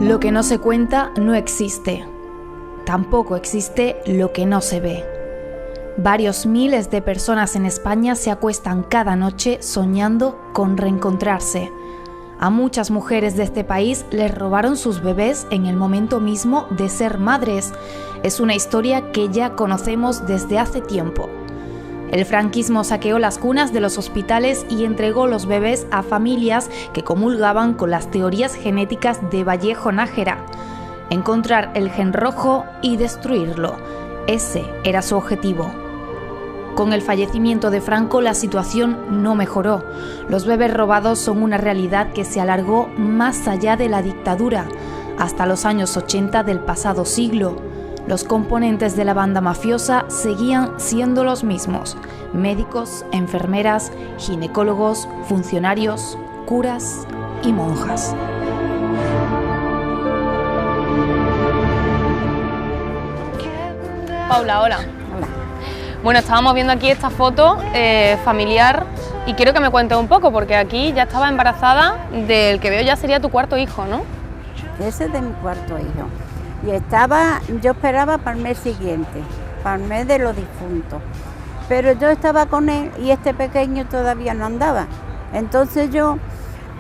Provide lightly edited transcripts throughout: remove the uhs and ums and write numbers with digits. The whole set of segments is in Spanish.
Lo que no se cuenta no existe. Tampoco existe lo que no se ve. Varios miles de personas en España se acuestan cada noche soñando con reencontrarse. A muchas mujeres de este país les robaron sus bebés en el momento mismo de ser madres. Es una historia que ya conocemos desde hace tiempo. El franquismo saqueó las cunas de los hospitales y entregó los bebés a familias que comulgaban con las teorías genéticas de Vallejo Nájera. Encontrar el gen rojo y destruirlo. Ese era su objetivo. Con el fallecimiento de Franco, la situación no mejoró. Los bebés robados son una realidad que se alargó más allá de la dictadura, hasta los años 80 del pasado siglo. Los componentes de la banda mafiosa seguían siendo los mismos: médicos, enfermeras, ginecólogos, funcionarios, curas y monjas. Paula, hola. Bueno, estábamos viendo aquí esta foto familiar y quiero que me cuentes un poco, porque aquí ya estaba embarazada del que veo ya sería tu cuarto hijo, ¿no? Ese es de mi cuarto hijo. Y yo esperaba para el mes siguiente, para el mes de los difuntos. Pero yo estaba con él y este pequeño todavía no andaba. Entonces yo,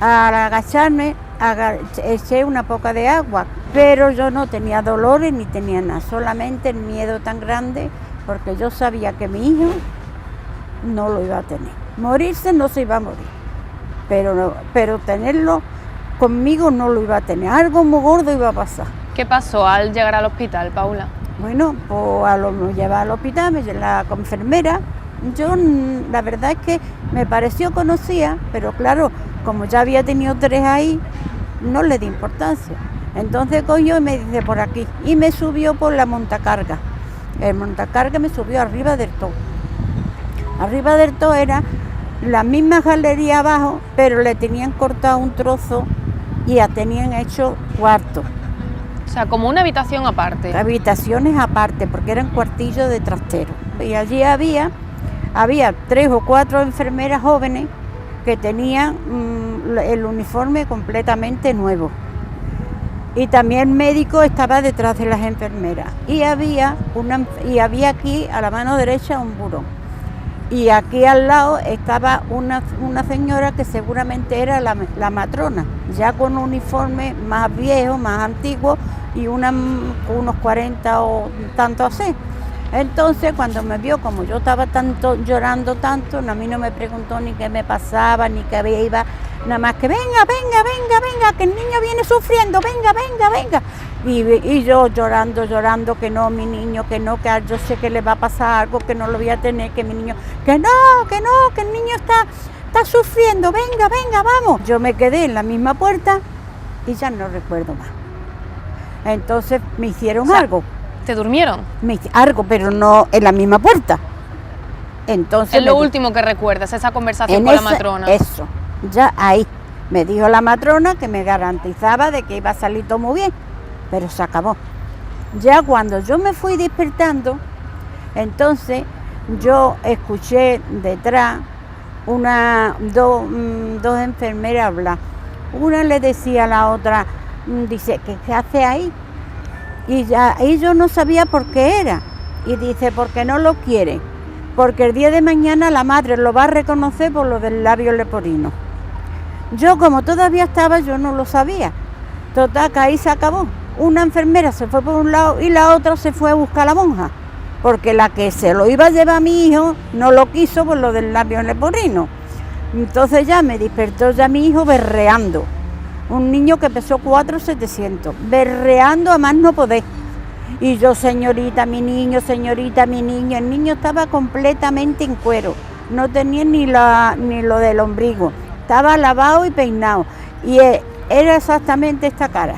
al agacharme, eché una poca de agua, pero yo no tenía dolores ni tenía nada, solamente el miedo tan grande, porque yo sabía que mi hijo no lo iba a tener. Morirse no se iba a morir, pero tenerlo conmigo no lo iba a tener. Algo muy gordo iba a pasar. ¿Qué pasó al llegar al hospital, Paula? Bueno, pues me lleva al hospital, me lleva la enfermera. Yo, la verdad es que me pareció conocida, pero claro, como ya había tenido 3 ahí, no le di importancia. Entonces cogió y me dice por aquí, y me subió por la montacarga. El montacarga me subió arriba del todo. Arriba del todo era la misma galería abajo, pero le tenían cortado un trozo y ya tenían hecho cuarto. O sea, como una habitación aparte. Habitaciones aparte, porque eran cuartillos de trastero. Y allí había 3 o 4 enfermeras jóvenes que tenían el uniforme completamente nuevo. Y también el médico estaba detrás de las enfermeras. Y había aquí a la mano derecha un buró. Y aquí al lado estaba una señora que seguramente era la matrona, ya con un uniforme más viejo, más antiguo y unos 40 o tanto así. Entonces cuando me vio, como yo estaba llorando tanto, a mí no me preguntó ni qué me pasaba, ni qué iba, nada más que venga, que el niño viene sufriendo, venga. Y yo llorando, que no, mi niño, que no, que yo sé que le va a pasar algo, que no lo voy a tener, que mi niño, que el niño está sufriendo, venga, vamos. Yo me quedé en la misma puerta y ya no recuerdo más. Entonces me hicieron algo. ¿Te durmieron? Algo, pero no en la misma puerta. Entonces es lo último que recuerdas, esa conversación con la matrona. Eso, ya ahí. Me dijo la matrona que me garantizaba de que iba a salir todo muy bien, pero se acabó. Ya cuando yo me fui despertando, entonces yo escuché detrás dos enfermeras hablar. Una le decía a la otra, dice, ¿qué hace ahí? Y yo no sabía por qué era. Y dice, porque no lo quiere, porque el día de mañana la madre lo va a reconocer por lo del labio leporino. Yo, como todavía estaba, yo no lo sabía. Total, que ahí se acabó. Una enfermera se fue por un lado y la otra se fue a buscar a la monja, porque la que se lo iba a llevar a mi hijo no lo quiso por lo del labio leporino. Entonces ya me despertó ya mi hijo berreando. Un niño que pesó 4,700, berreando a más no poder. Y yo, señorita, mi niño, el niño estaba completamente en cuero, no tenía ni lo del ombligo, estaba lavado y peinado, y era exactamente esta cara.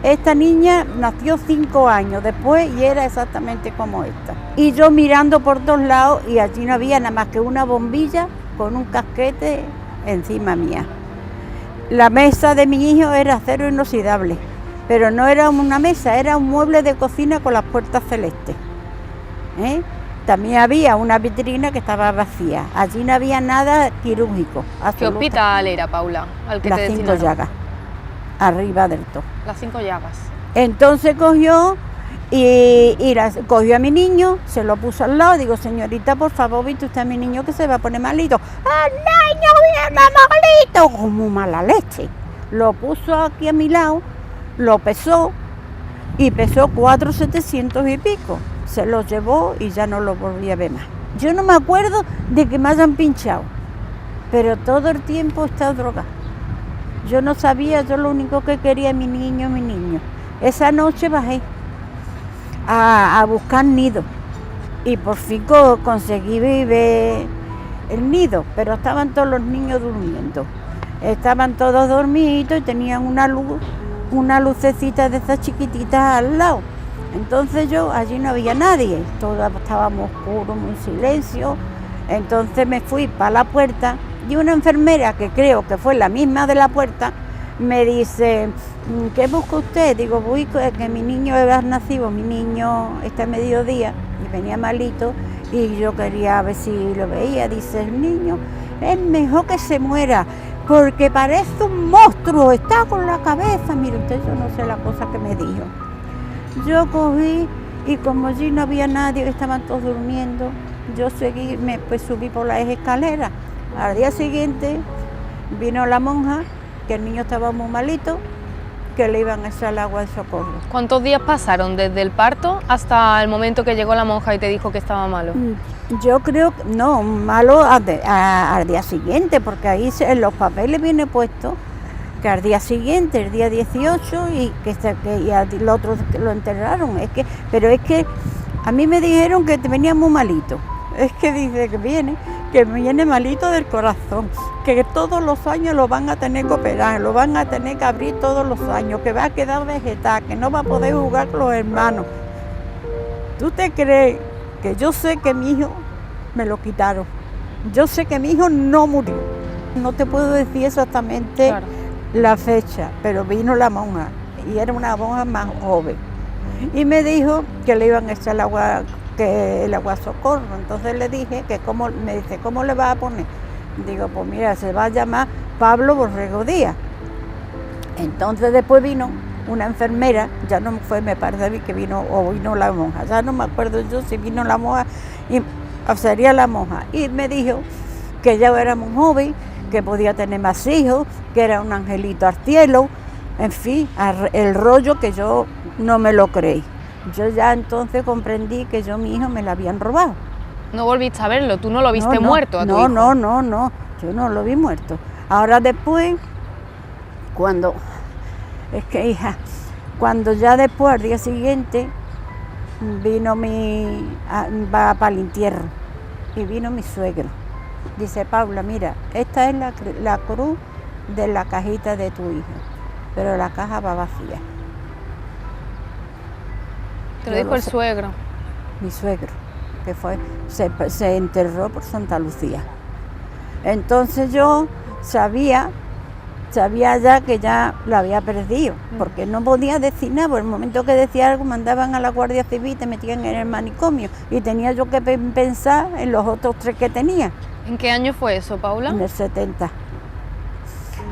Esta niña nació 5 años después y era exactamente como esta. Y yo mirando por todos lados y allí no había nada más que una bombilla con un casquete encima mía. La mesa de mi hijo era acero inoxidable, pero no era una mesa, era un mueble de cocina con las puertas celestes. También había una vitrina que estaba vacía, allí no había nada quirúrgico. ¿Qué hospital era, Paula? Al que Las te 5 destinaron. Llagas. arriba del todo. Las 5 llagas. Entonces cogió cogió a mi niño, se lo puso al lado, digo, señorita, por favor, ¿viste usted a mi niño que se va a poner malito? ¡El niño viene malito! Como mala leche. Lo puso aquí a mi lado, lo pesó y pesó 4,700 y pico. Se lo llevó y ya no lo volví a ver más. Yo no me acuerdo de que me hayan pinchado, pero todo el tiempo he estado drogada. Yo no sabía, yo lo único que quería mi niño, mi niño. Esa noche bajé a buscar nido y por fin conseguí ver el nido, pero estaban todos los niños durmiendo. Estaban todos dormidos y tenían una lucecita de esas chiquititas al lado. Entonces allí no había nadie, todo estábamos oscuros, muy silencio. Entonces me fui para la puerta y una enfermera, que creo que fue la misma de la puerta, me dice, ¿qué busca usted? Digo, voy, que mi niño había nacido, mi niño este mediodía y venía malito y yo quería ver si lo veía. Dice, el niño es mejor que se muera porque parece un monstruo, está con la cabeza. Mire usted, yo no sé la cosa que me dijo. Yo cogí y como allí no había nadie, estaban todos durmiendo, yo seguí, pues subí por las escaleras. Al día siguiente vino la monja, que el niño estaba muy malito, que le iban a echar el agua de socorro. ¿Cuántos días pasaron desde el parto hasta el momento que llegó la monja y te dijo que estaba malo? Yo creo que no, malo al día siguiente, porque ahí en los papeles viene puesto que al día siguiente, el día 18, y el otro lo enterraron. Pero es que a mí me dijeron que venía muy malito. Es que dice que viene malito del corazón, que todos los años lo van a tener que operar, lo van a tener que abrir todos los años, que va a quedar vegetal, que no va a poder jugar con los hermanos. ¿Tú te crees que yo sé que mi hijo me lo quitaron? Yo sé que mi hijo no murió. No te puedo decir exactamente la fecha, pero vino la monja, y era una monja más joven, y me dijo que le iban a echar el agua socorro. Entonces le dije que me dice, ¿cómo le vas a poner? Digo, pues mira, se va a llamar Pablo Borrego Díaz. Entonces después vino una enfermera, ya no fue, me parece a mí que vino la monja, ya no me acuerdo yo si vino la monja, o sería la monja, y me dijo que ya era muy joven, que podía tener más hijos, que era un angelito al cielo, en fin, el rollo que yo no me lo creí. Yo ya entonces comprendí que mi hijo me lo habían robado. ¿No volviste a verlo? ¿Tú no lo viste muerto a tu hijo? No, yo no lo vi muerto. Ahora después, cuando ya después, al día siguiente, vino va para el entierro, y vino mi suegro. Dice, Paula, mira, esta es la cruz de la cajita de tu hijo, pero la caja va vacía. Te lo dijo el suegro. Mi suegro, que se enterró por Santa Lucía. Entonces yo sabía ya que ya lo había perdido, porque no podía decir nada. Por el momento que decía algo, mandaban a la Guardia Civil, te metían en el manicomio, y tenía yo que pensar en los otros 3 que tenía. ¿En qué año fue eso, Paula? En el 70.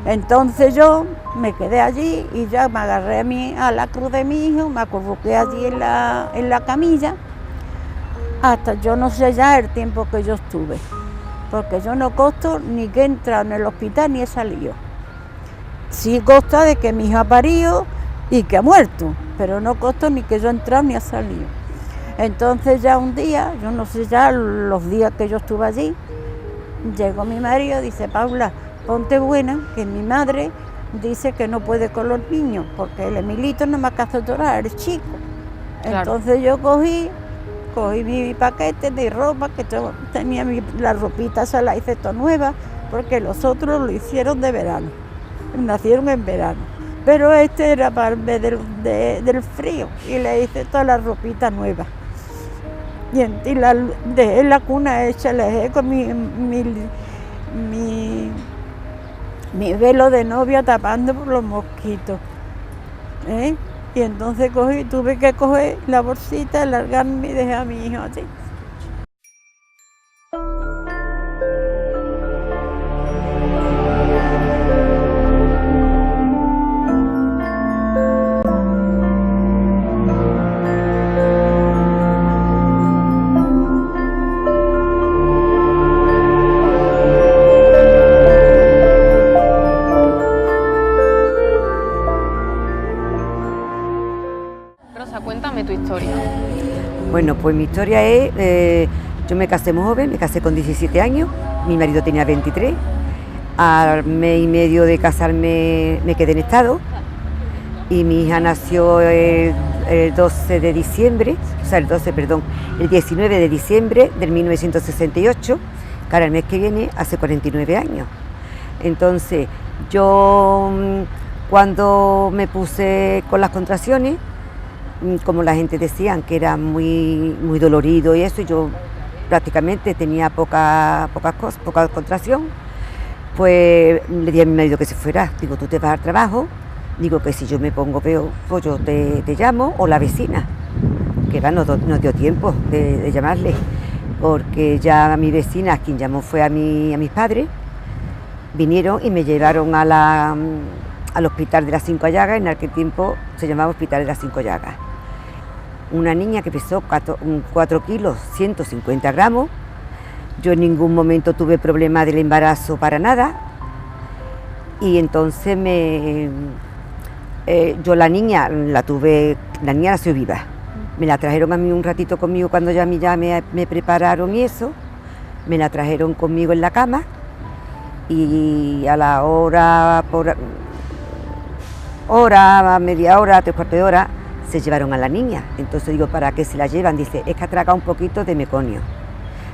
Entonces yo me quedé allí y ya me agarré a la cruz de mi hijo, me acurruqué allí en la camilla, hasta yo no sé ya el tiempo que yo estuve, porque yo no consto ni que he entrado en el hospital ni he salido. Sí consta de que mi hijo ha parido y que ha muerto, pero no consta ni que yo he entrado ni he salido. Entonces ya un día, yo no sé ya los días que yo estuve allí, llegó mi marido y dice, Paula, ponte buena, que mi madre dice que no puede con los niños, porque el Emilito no me hace llorar, el chico. Claro. Entonces yo cogí mi paquete de ropa, que yo tenía la ropita, se la hice toda nueva, porque los otros lo hicieron de verano, nacieron en verano. Pero este era para el mes del frío, y le hice toda la ropita nueva. Y dejé la cuna hecha, le dejé con mi velo de novia tapando por los mosquitos. Y entonces tuve que coger la bolsita, largarme y dejar a mi hijo así. cuéntame tu historia. Bueno, pues mi historia es, yo me casé muy joven, me casé con 17 años, mi marido tenía 23, al mes y medio de casarme me quedé en estado y mi hija nació el 12 de diciembre, o sea, el 19 de diciembre del 1968, que ahora el mes que viene hace 49 años. Entonces, yo cuando me puse con las contracciones, como la gente decía que era muy dolorido y eso, yo prácticamente tenía poca contracción, pues le dije a mi marido que se fuera. Digo, tú te vas al trabajo, digo que si yo me pongo peor, pues yo te llamo, o la vecina, que va, no dio tiempo de llamarle, porque ya mi vecina, quien llamó fue a mis padres, vinieron y me llevaron al hospital de las 5 Llagas, en aquel tiempo se llamaba Hospital de las 5 Llagas. Una niña que pesó 4 kilos, 150 gramos, yo en ningún momento tuve problema del embarazo para nada, y entonces yo la niña nació viva, me la trajeron a mí un ratito conmigo cuando ya me prepararon y eso, me la trajeron conmigo en la cama, y a la media hora, 3/4 de hora, se llevaron a la niña. Entonces digo, ¿para qué se la llevan? Dice, es que ha tragado un poquito de meconio.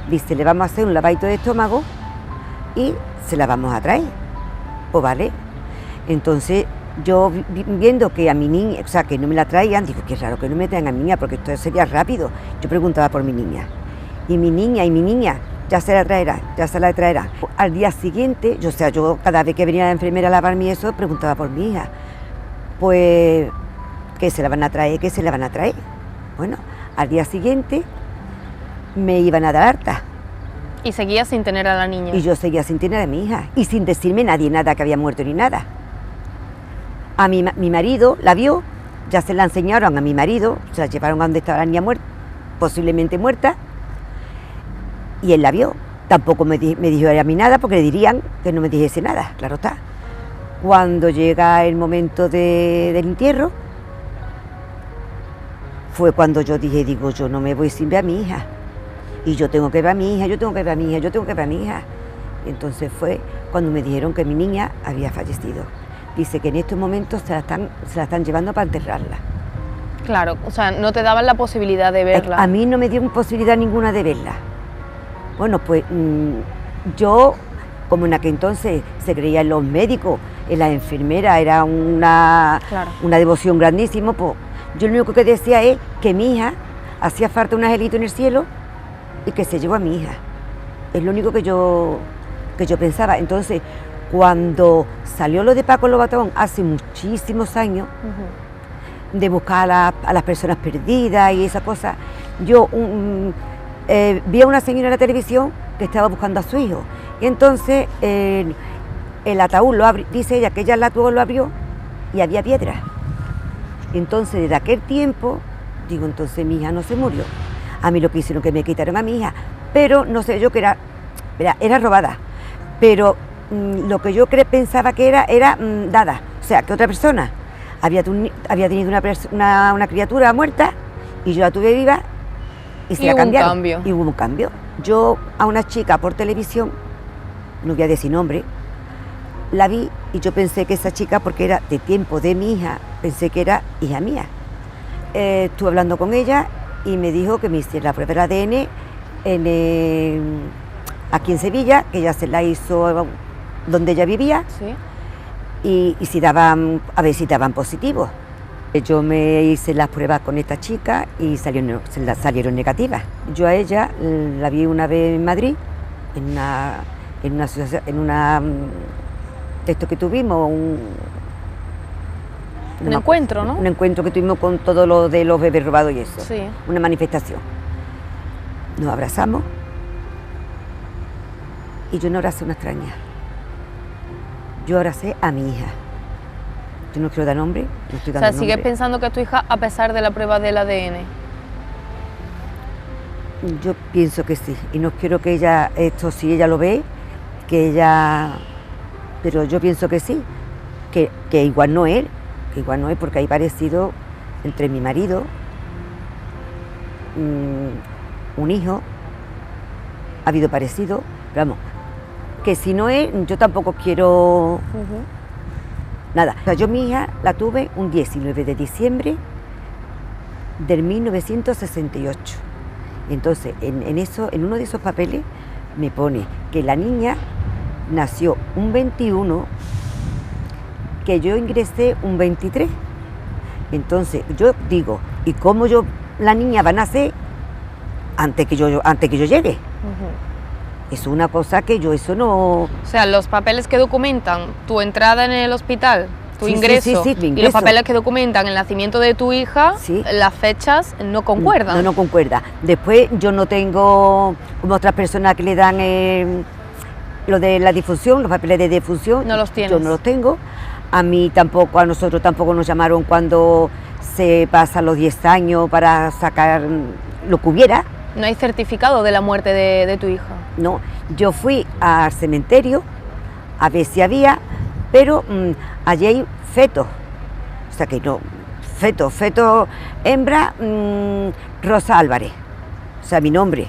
Dice, le vamos a hacer un lavadito de estómago y se la vamos a traer. Pues vale. Entonces yo viendo que a mi niña, o sea, que no me la traían, digo, qué raro que no me traigan a mi niña, porque esto sería rápido. Yo preguntaba por mi niña. Y mi niña, ya se la traerá. Al día siguiente, yo cada vez que venía la enfermera a lavarme eso, preguntaba por mi hija. Pues, ¿qué se la van a traer? Bueno, al día siguiente me iban a dar alta. ¿Y seguías sin tener a la niña? Y yo seguía sin tener a mi hija, y sin decirme nadie nada que había muerto ni nada. A mi marido la vio, ya se la enseñaron a mi marido, se la llevaron a donde estaba la niña posiblemente muerta, y él la vio. Tampoco me dijo a mí nada, porque le dirían que no me dijese nada, claro está. Cuando llega el momento del entierro, fue cuando yo digo, yo no me voy sin ver a mi hija. Y yo tengo que ver a mi hija. Y entonces fue cuando me dijeron que mi niña había fallecido. Dice que en estos momentos se la están llevando para enterrarla. Claro, o sea, no te daban la posibilidad de verla. A mí no me dio posibilidad ninguna de verla. Bueno, pues yo, como en aquel entonces se creía en los médicos, en la enfermera, era una devoción grandísima, pues yo lo único que decía es que mi hija hacía falta un angelito en el cielo y que se llevó a mi hija. Es lo único que yo pensaba. Entonces, cuando salió lo de Paco Lobatón hace muchísimos años, de buscar a las personas perdidas y esa cosa, yo vi a una señora en la televisión que estaba buscando a su hijo, y entonces el ataúd dice ella que ella el ataúd lo abrió y había piedras. Entonces, desde aquel tiempo, digo, entonces mi hija no se murió. A mí lo que hicieron que me quitaron a mi hija, pero no sé yo que era robada, pero lo que yo pensaba que era dada, o sea, que otra persona había tenido una criatura muerta y yo la tuve viva y se la cambiaron. Y hubo un cambio. Yo a una chica por televisión, no voy a decir nombre, la vi y yo pensé que esa chica, porque era de tiempo de mi hija, pensé que era hija mía. Estuve hablando con ella y me dijo que me hiciera la prueba de ADN aquí en Sevilla, que ella se la hizo donde ella vivía, ¿sí? y si daban, a ver si daban positivos. Yo me hice las pruebas con esta chica y salieron negativas. Yo a ella la vi una vez en Madrid, en una esto que tuvimos, un encuentro, ¿no? Un encuentro que tuvimos con todo lo de los bebés robados y eso, sí. Una manifestación. Nos abrazamos y yo no abracé a una extraña. Yo abracé a mi hija. Yo no quiero dar nombre, no estoy dando nombre. O sea, ¿sigues pensando que es tu hija a pesar de la prueba del ADN? Yo pienso que sí, y no quiero que ella, esto si ella lo ve, que ella... Pero yo pienso que sí, que igual no es, porque hay parecido entre mi marido un hijo, ha habido parecido, pero vamos, que si no es, yo tampoco quiero nada. O sea, yo mi hija la tuve un 19 de diciembre del 1968. Entonces, en uno de esos papeles me pone que la niña nació un 21, que yo ingresé un 23. Entonces, yo digo, ¿y cómo la niña va a nacer antes que yo llegue? Es una cosa que yo eso no... O sea, los papeles que documentan tu entrada en el hospital, tu ingreso, mi ingreso, y los papeles que documentan el nacimiento de tu hija, las fechas no concuerdan. No concuerda. Después yo no tengo, como otras personas que le dan lo de la difusión, los papeles de difusión. No los tienes. Yo no los tengo. A mí tampoco, a nosotros tampoco nos llamaron cuando se pasan los 10 años para sacar lo que hubiera. ¿No hay certificado de la muerte de tu hija? No, yo fui al cementerio a ver si había, pero allí hay fetos, o sea que no, feto hembra, Rosa Álvarez, o sea mi nombre,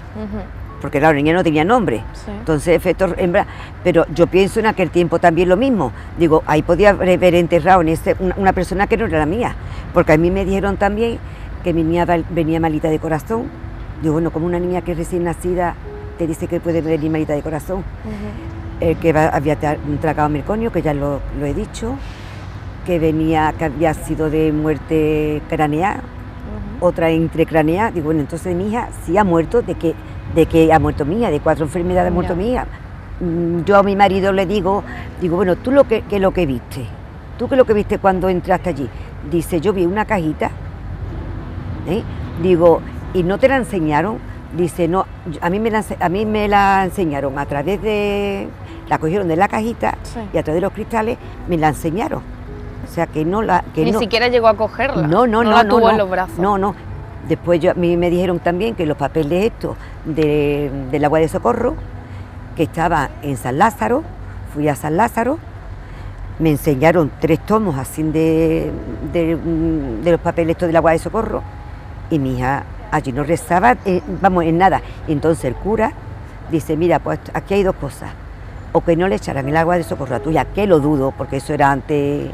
porque claro, la niña no tenía nombre, entonces feto hembra, pero yo pienso en aquel tiempo también lo mismo, digo, ahí podía haber enterrado en una persona que no era la mía, porque a mí me dijeron también que mi niña venía malita de corazón. Digo, bueno, como una niña que es recién nacida te dice que puede venir malita de corazón, que había tragado merconio, que ya lo he dicho, que había sido de muerte craneal, otra intracraneal. Digo, bueno, entonces mi hija sí ha muerto, de que ha muerto mi hija, de 4 enfermedades ha muerto mi hija. Yo a mi marido le digo, bueno, ¿tú qué es lo que viste? ¿Tú qué es lo que viste cuando entraste allí? Dice, yo vi una cajita, digo, ¿y no te la enseñaron? Dice, no, a mí me la enseñaron a través de... La cogieron de la cajita y a través de los cristales me la enseñaron. O sea, que no la... Que Ni siquiera llegó a cogerla. No la tuvo en los brazos. No. Después a mí me dijeron también que los papeles estos del agua de socorro, que estaba en San Lázaro, fui a San Lázaro, me enseñaron 3 tomos así de los papeles estos del agua de socorro, y mi hija allí no rezaba, en nada. Y entonces el cura dice, mira, pues aquí hay 2 cosas, o que no le echaran el agua de socorro a tuya, que lo dudo, porque eso era antes...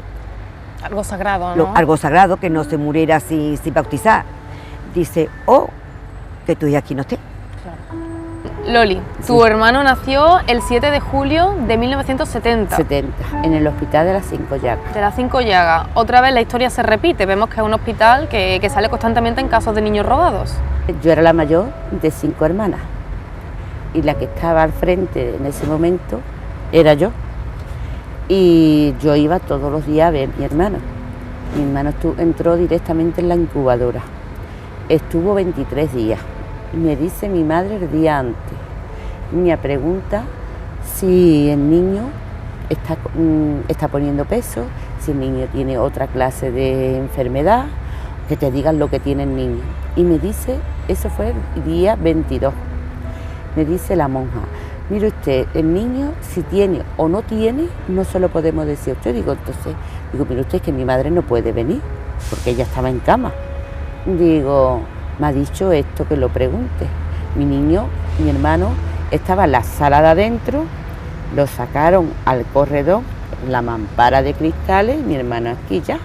Algo sagrado, ¿no? Algo sagrado, que no se muriera sin bautizar. Dice, o que tu hija aquí no esté. Claro. Loli, tu hermano nació el 7 de julio de 1970. En el hospital de las 5 Llagas. De las 5 Llagas. Otra vez la historia se repite, vemos que es un hospital que sale constantemente en casos de niños robados. Yo era la mayor de 5 hermanas y la que estaba al frente en ese momento era yo. Y yo iba todos los días a ver a mi hermano. Mi hermano entró directamente en la incubadora. Estuvo 23 días. Me dice mi madre el día antes. Me pregunta si el niño está poniendo peso, si el niño tiene otra clase de enfermedad, que te digan lo que tiene el niño. Y me dice, eso fue el día 22. Me dice la monja, mire usted, el niño si tiene o no tiene, no se lo podemos decir a usted. Digo, mire usted, es que mi madre no puede venir, porque ella estaba en cama. Digo, me ha dicho esto, que lo pregunte. Mi hermano, estaba en la sala de adentro, lo sacaron al corredor, la mampara de cristales, mi hermano aquí ya.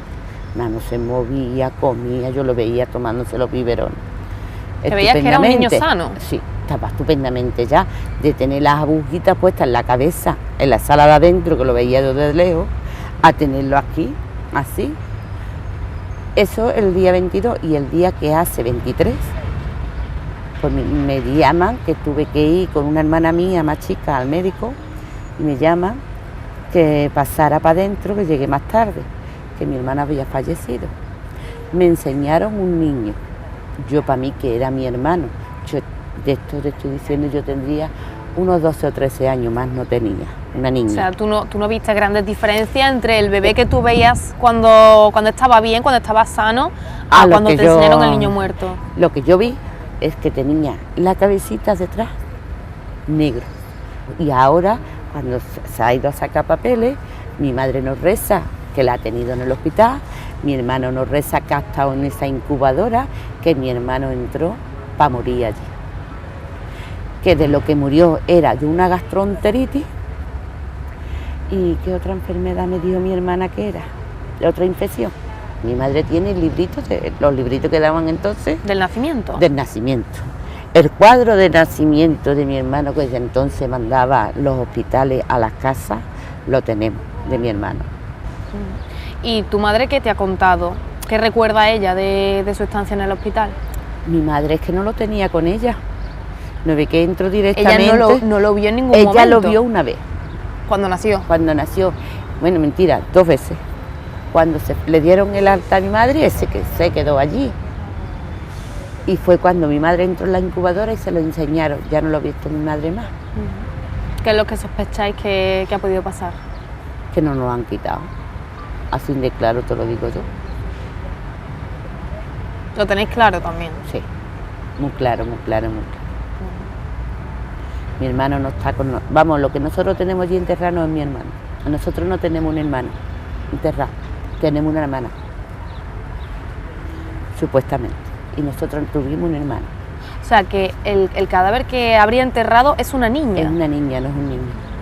No se movía, comía, yo lo veía tomándose los biberones. ¿Te veías que era un niño sano? Sí, estaba estupendamente ya, de tener las agujitas puestas en la cabeza, en la sala de adentro, que lo veía desde lejos, a tenerlo aquí, así. Eso el día 22, y el día que hace 23, pues me llaman, que tuve que ir con una hermana mía más chica al médico, y me llaman que pasara para adentro, que llegué más tarde, que mi hermana había fallecido. Me enseñaron un niño, yo para mí que era mi hermano, yo de esto te estoy diciendo, yo tendría unos 12 o 13 años más, no tenía, una niña. O sea, tú no viste grandes diferencias entre el bebé que tú veías cuando estaba bien, cuando estaba sano, a cuando te enseñaron el niño muerto. Lo que yo vi es que tenía la cabecita detrás negro, y ahora cuando se ha ido a sacar papeles, mi madre nos reza que la ha tenido en el hospital, mi hermano nos reza que ha estado en esa incubadora, que mi hermano entró para morir allí. Que de lo que murió era de una gastroenteritis. ¿Y qué otra enfermedad me dijo mi hermana que era? ¿De otra infección? Mi madre tiene libritos, los libritos que daban entonces. ¿Del nacimiento? Del nacimiento. El cuadro de nacimiento de mi hermano, que desde entonces mandaba los hospitales a las casas, lo tenemos, de mi hermano. ¿Y tu madre qué te ha contado? ¿Qué recuerda ella de su estancia en el hospital? Mi madre es que no lo tenía con ella. No ve que entró directamente. Ella no lo vio en ningún momento. Ella lo vio una vez. ¿Cuándo nació? Cuando nació, bueno, mentira, 2 veces. Cuando le dieron el alta a mi madre, ese que se quedó allí. Y fue cuando mi madre entró en la incubadora y se lo enseñaron. Ya no lo ha visto mi madre más. ¿Qué es lo que sospecháis que ha podido pasar? Que no nos lo han quitado. Así de claro te lo digo yo. ¿Lo tenéis claro también? Sí, muy claro, muy claro, muy claro. Mi hermano no está con nosotros. Vamos, lo que nosotros tenemos allí enterrado no es mi hermano. Nosotros no tenemos un hermano enterrado, tenemos una hermana. Supuestamente. Y nosotros tuvimos un hermano. O sea, que el cadáver que habría enterrado es una niña. Es una niña, no es un niño.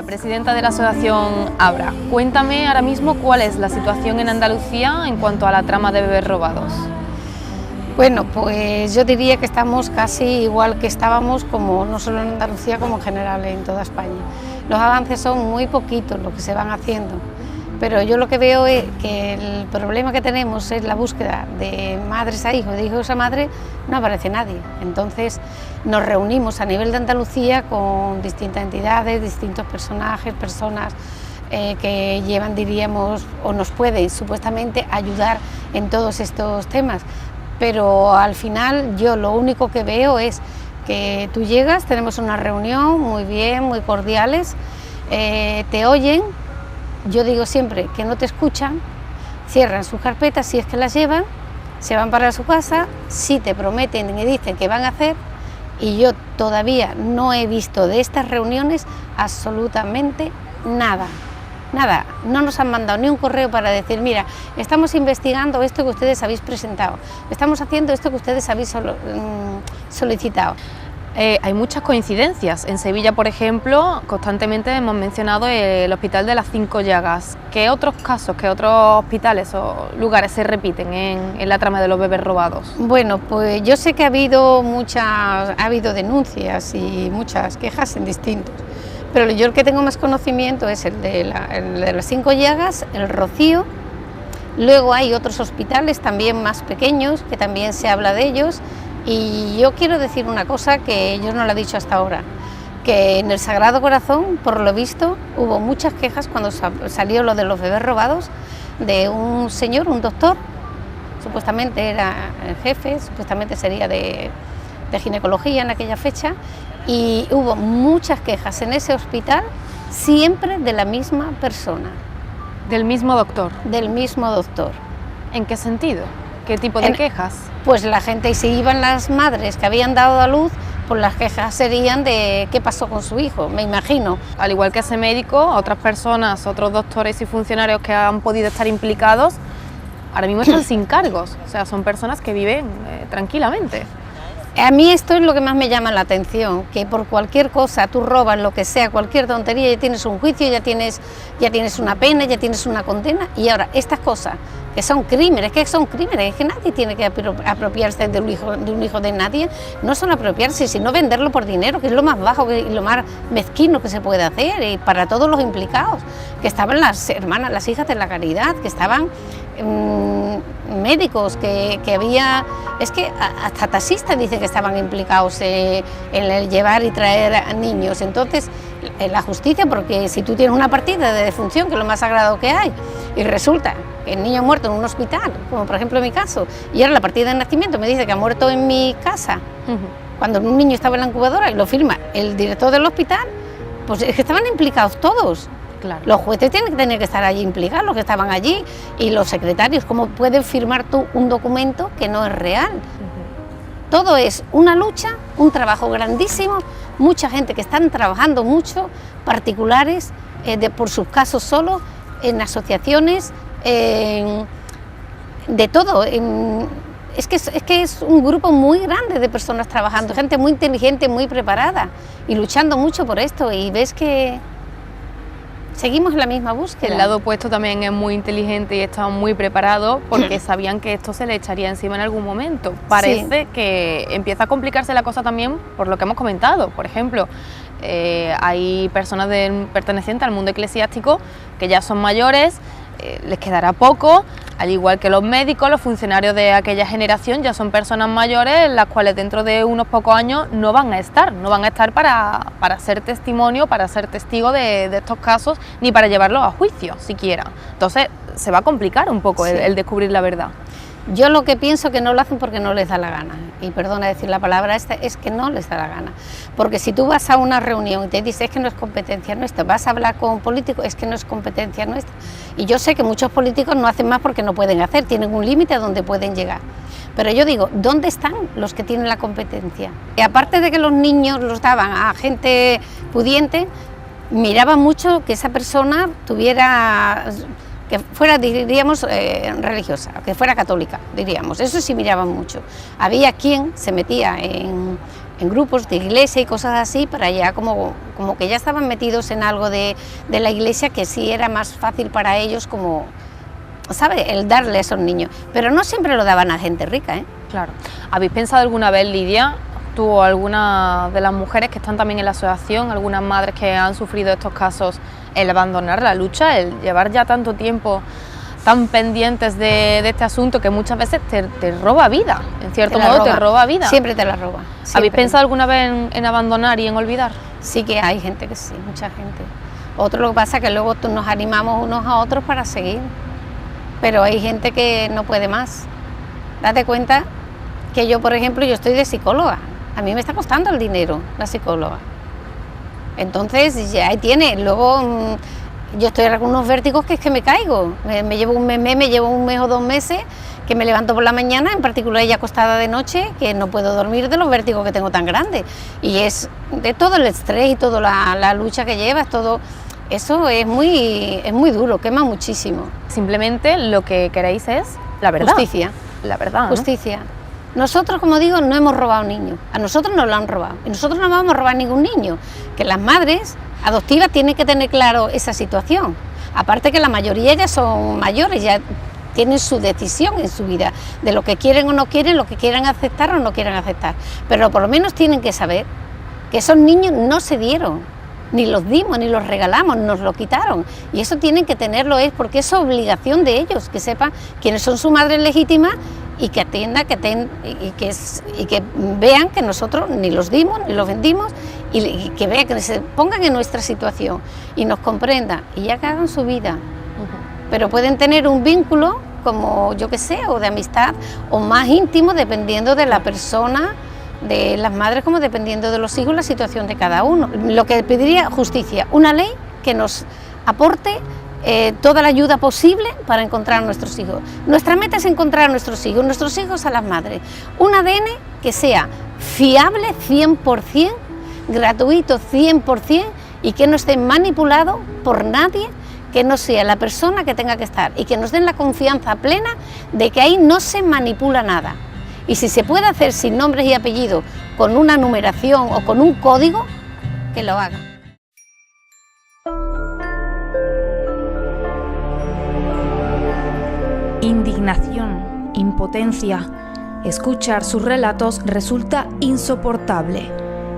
Presidenta de la asociación Abra, cuéntame ahora mismo cuál es la situación en Andalucía en cuanto a la trama de bebés robados. Bueno, pues yo diría que estamos casi igual que estábamos, como no solo en Andalucía, como en general en toda España. Los avances son muy poquitos los que se van haciendo, pero yo lo que veo es que el problema que tenemos es la búsqueda de madres a hijos, de hijos a madre, no aparece nadie. Entonces nos reunimos a nivel de Andalucía con distintas entidades, distintos personajes, personas que llevan, diríamos, o nos pueden supuestamente ayudar en todos estos temas. Pero al final yo lo único que veo es que tú llegas, tenemos una reunión muy bien, muy cordiales, te oyen, yo digo siempre que no te escuchan, cierran sus carpetas si es que las llevan, se van para su casa, sí te prometen y dicen que van a hacer, y yo todavía no he visto de estas reuniones absolutamente nada. Nada, no nos han mandado ni un correo para decir, mira, estamos investigando esto que ustedes habéis presentado, estamos haciendo esto que ustedes habéis solicitado. Hay muchas coincidencias. En Sevilla, por ejemplo, constantemente hemos mencionado el Hospital de las 5 Llagas. ¿Qué otros casos, qué otros hospitales o lugares se repiten en la trama de los bebés robados? Bueno, pues yo sé que ha habido denuncias y muchas quejas en distintos. Pero yo el que tengo más conocimiento es el de las 5 Llagas, el Rocío. Luego hay otros hospitales también más pequeños, que también se habla de ellos. Y yo quiero decir una cosa que yo no la he dicho hasta ahora, que en el Sagrado Corazón, por lo visto, hubo muchas quejas cuando salió lo de los bebés robados, de un señor, un doctor, supuestamente era el jefe, supuestamente sería de ginecología en aquella fecha, y hubo muchas quejas en ese hospital, siempre de la misma persona. ¿Del mismo doctor? Del mismo doctor. ¿En qué sentido? ¿Qué tipo de quejas? Pues la gente, y si iban las madres que habían dado a luz, pues las quejas serían de qué pasó con su hijo, me imagino. Al igual que ese médico, otras personas, otros doctores y funcionarios que han podido estar implicados, ahora mismo están sin cargos, o sea, son personas que viven tranquilamente. A mí esto es lo que más me llama la atención, que por cualquier cosa tú robas lo que sea, cualquier tontería, ya tienes un juicio, ya tienes una pena, ya tienes una condena, y ahora estas cosas que son crímenes, es que nadie tiene que apropiarse de un hijo de nadie, no son apropiarse, sino venderlo por dinero, que es lo más bajo y lo más mezquino que se puede hacer, y para todos los implicados, que estaban las hermanas, las hijas de la caridad, que estaban médicos, que había, es que hasta taxistas dicen que estaban implicados en el llevar y traer a niños. Entonces la justicia, porque si tú tienes una partida de defunción, que es lo más sagrado que hay, y resulta el niño ha muerto en un hospital, como por ejemplo en mi caso, y ahora la partida de nacimiento me dice que ha muerto en mi casa, cuando un niño estaba en la incubadora y lo firma el director del hospital, pues es que estaban implicados todos. Claro. Los jueces tienen que estar allí implicados, los que estaban allí, y los secretarios. ¿Cómo puedes firmar tú un documento que no es real? Todo es una lucha, un trabajo grandísimo, mucha gente que están trabajando mucho, particulares, por sus casos solo, en asociaciones, de todo. Es que es un grupo muy grande de personas trabajando, gente muy inteligente, muy preparada y luchando mucho por esto, y ves que seguimos en la misma búsqueda. El lado opuesto también es muy inteligente y está muy preparado porque sabían que esto se le echaría encima en algún momento. Parece que empieza a complicarse la cosa también por lo que hemos comentado. Por ejemplo, hay personas pertenecientes al mundo eclesiástico que ya son mayores, les quedará poco, al igual que los médicos, los funcionarios de aquella generación ya son personas mayores, las cuales dentro de unos pocos años no van a estar para ser testimonio, para ser testigo de estos casos, ni para llevarlos a juicio siquiera. Entonces se va a complicar un poco el descubrir la verdad. Yo lo que pienso que no lo hacen porque no les da la gana, y perdona decir la palabra esta, es que no les da la gana, porque si tú vas a una reunión y te dices es que no es competencia nuestra, vas a hablar con políticos, es que no es competencia nuestra, y yo sé que muchos políticos no hacen más porque no pueden hacer, tienen un límite a donde pueden llegar, pero yo digo, ¿dónde están los que tienen la competencia? Y aparte de que los niños los daban a gente pudiente, miraban mucho que esa persona tuviera, que fuera, diríamos, religiosa, que fuera católica, diríamos, eso sí miraban mucho. Había quien se metía en grupos de iglesia y cosas así, para ya como que ya estaban metidos en algo de la iglesia, que sí era más fácil para ellos, como, ¿sabe?, el darle a esos niños, pero no siempre lo daban a gente rica, ¿eh? Claro. ¿Habéis pensado alguna vez, Lidia, tú o alguna de las mujeres que están también en la asociación, algunas madres que han sufrido estos casos, el abandonar la lucha, el llevar ya tanto tiempo tan pendientes de este asunto que muchas veces te roba vida, en cierto modo te roba vida? Siempre te la roba. Siempre. ¿Habéis pensado alguna vez en abandonar y en olvidar? Sí, que hay gente que sí, mucha gente. Otro lo que pasa es que luego nos animamos unos a otros para seguir, pero hay gente que no puede más. Date cuenta que yo, por ejemplo, yo estoy de psicóloga, a mí me está costando el dinero la psicóloga. Entonces ya ahí tiene, luego yo estoy con unos vértigos que es que me caigo, me llevo un mes o 2 meses que me levanto por la mañana, en particular ya acostada de noche, que no puedo dormir de los vértigos que tengo tan grandes, y es de todo el estrés y toda la lucha que llevas, todo eso es muy duro, quema muchísimo. Simplemente lo que queréis es la verdad. Justicia. La verdad, ¿no? Justicia. Nosotros, como digo, no hemos robado niños, a nosotros nos lo han robado, y nosotros no vamos a robar ningún niño, que las madres adoptivas tienen que tener claro esa situación, aparte que la mayoría ya son mayores, ya tienen su decisión en su vida, de lo que quieren o no quieren, lo que quieran aceptar o no quieran aceptar, pero por lo menos tienen que saber que esos niños no se dieron, ni los dimos, ni los regalamos, nos lo quitaron, y eso tienen que tenerlo, es porque es obligación de ellos, que sepan quiénes son sus madres legítimas, y que atiendan, y que vean que nosotros ni los dimos, ni los vendimos, y que vean, que se pongan en nuestra situación y nos comprendan, y ya que hagan su vida. Pero pueden tener un vínculo, como yo que sé, o de amistad, o más íntimo, dependiendo de la persona, de las madres, como dependiendo de los hijos, la situación de cada uno. Lo que pediría justicia, una ley que nos aporte toda la ayuda posible para encontrar a nuestros hijos. Nuestra meta es encontrar a nuestros hijos a las madres. Un ADN que sea fiable 100%, gratuito 100%, y que no esté manipulado por nadie, que no sea la persona que tenga que estar, y que nos den la confianza plena de que ahí no se manipula nada. Y si se puede hacer sin nombres y apellidos, con una numeración o con un código, que lo haga. Indignación, impotencia. Escuchar sus relatos resulta insoportable.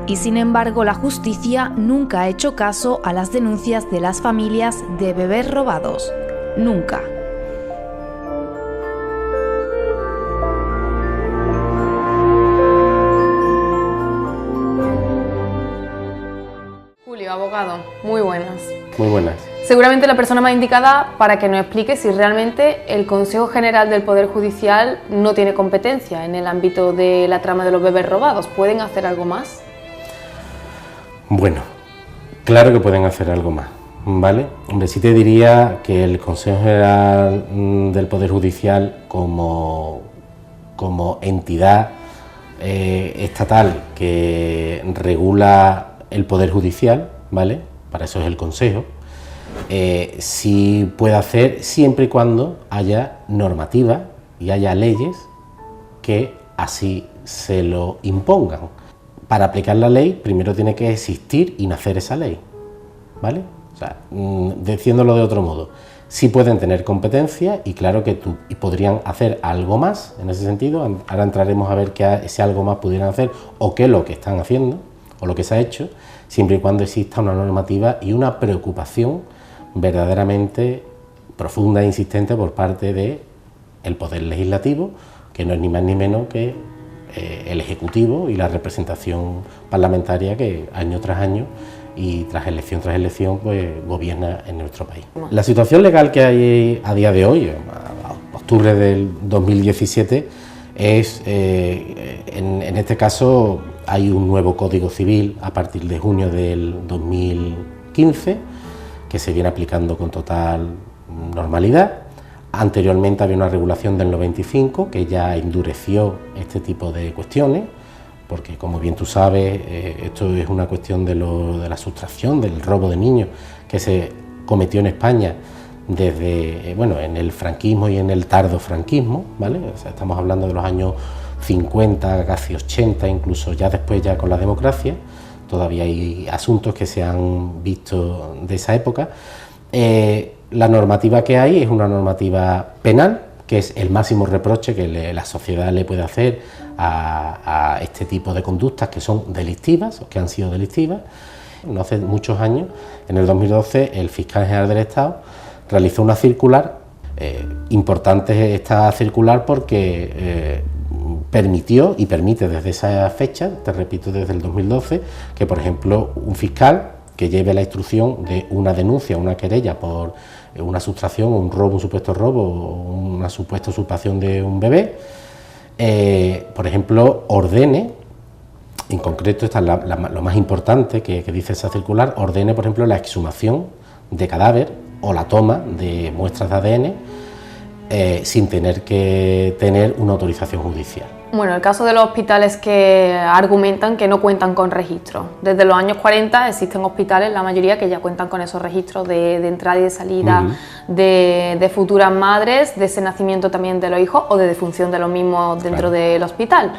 Y sin embargo, la justicia nunca ha hecho caso a las denuncias de las familias de bebés robados. Nunca. Julio, abogado, muy buenas. Muy buenas. Seguramente la persona más indicada para que nos explique si realmente el Consejo General del Poder Judicial no tiene competencia en el ámbito de la trama de los bebés robados. ¿Pueden hacer algo más? Bueno, claro que pueden hacer algo más, ¿vale? Hombre, sí te diría que el Consejo General del Poder Judicial como entidad estatal que regula el Poder Judicial, ¿vale? Para eso es el Consejo. Sí puede hacer siempre y cuando haya normativa y haya leyes que así se lo impongan. Para aplicar la ley primero tiene que existir y nacer esa ley, ¿vale? O sea, diciéndolo de otro modo, sí pueden tener competencia y claro que podrían hacer algo más en ese sentido. Ahora entraremos a ver qué ese algo más pudieran hacer o qué es lo que están haciendo o lo que se ha hecho, siempre y cuando exista una normativa y una preocupación verdaderamente profunda e insistente por parte del Poder Legislativo, que no es ni más ni menos que el Ejecutivo y la representación parlamentaria que año tras año y tras elección pues gobierna en nuestro país. La situación legal que hay a día de hoy, a octubre del 2017, es, en este caso hay un nuevo Código Civil a partir de junio del 2015 que se viene aplicando con total normalidad. Anteriormente había una regulación del 95 que ya endureció este tipo de cuestiones, porque como bien tú sabes, esto es una cuestión de la sustracción, del robo de niños que se cometió en España desde, bueno, en el franquismo y en el tardofranquismo, ¿vale? O sea, estamos hablando de los años 50, casi 80, incluso ya después ya con la democracia, todavía hay asuntos que se han visto de esa época. La normativa que hay es una normativa penal, que es el máximo reproche que la sociedad le puede hacer a este tipo de conductas que son delictivas o que han sido delictivas. No hace muchos años, en el 2012, el fiscal general del Estado realizó una circular. Importante esta circular porque permitió y permite desde esa fecha, te repito, desde el 2012, que por ejemplo un fiscal que lleve la instrucción de una denuncia, una querella por una sustracción, un robo, un supuesto robo o una supuesta usurpación de un bebé, por ejemplo, ordene, en concreto esta es lo más importante que dice esa circular, ordene, por ejemplo, la exhumación de cadáver o la toma de muestras de ADN sin tener que tener una autorización judicial. Bueno, el caso de los hospitales que argumentan que no cuentan con registro. Desde los años 40 existen hospitales, la mayoría, que ya cuentan con esos registros de entrada y de salida de futuras madres, de ese nacimiento también de los hijos o de defunción de los mismos dentro del hospital.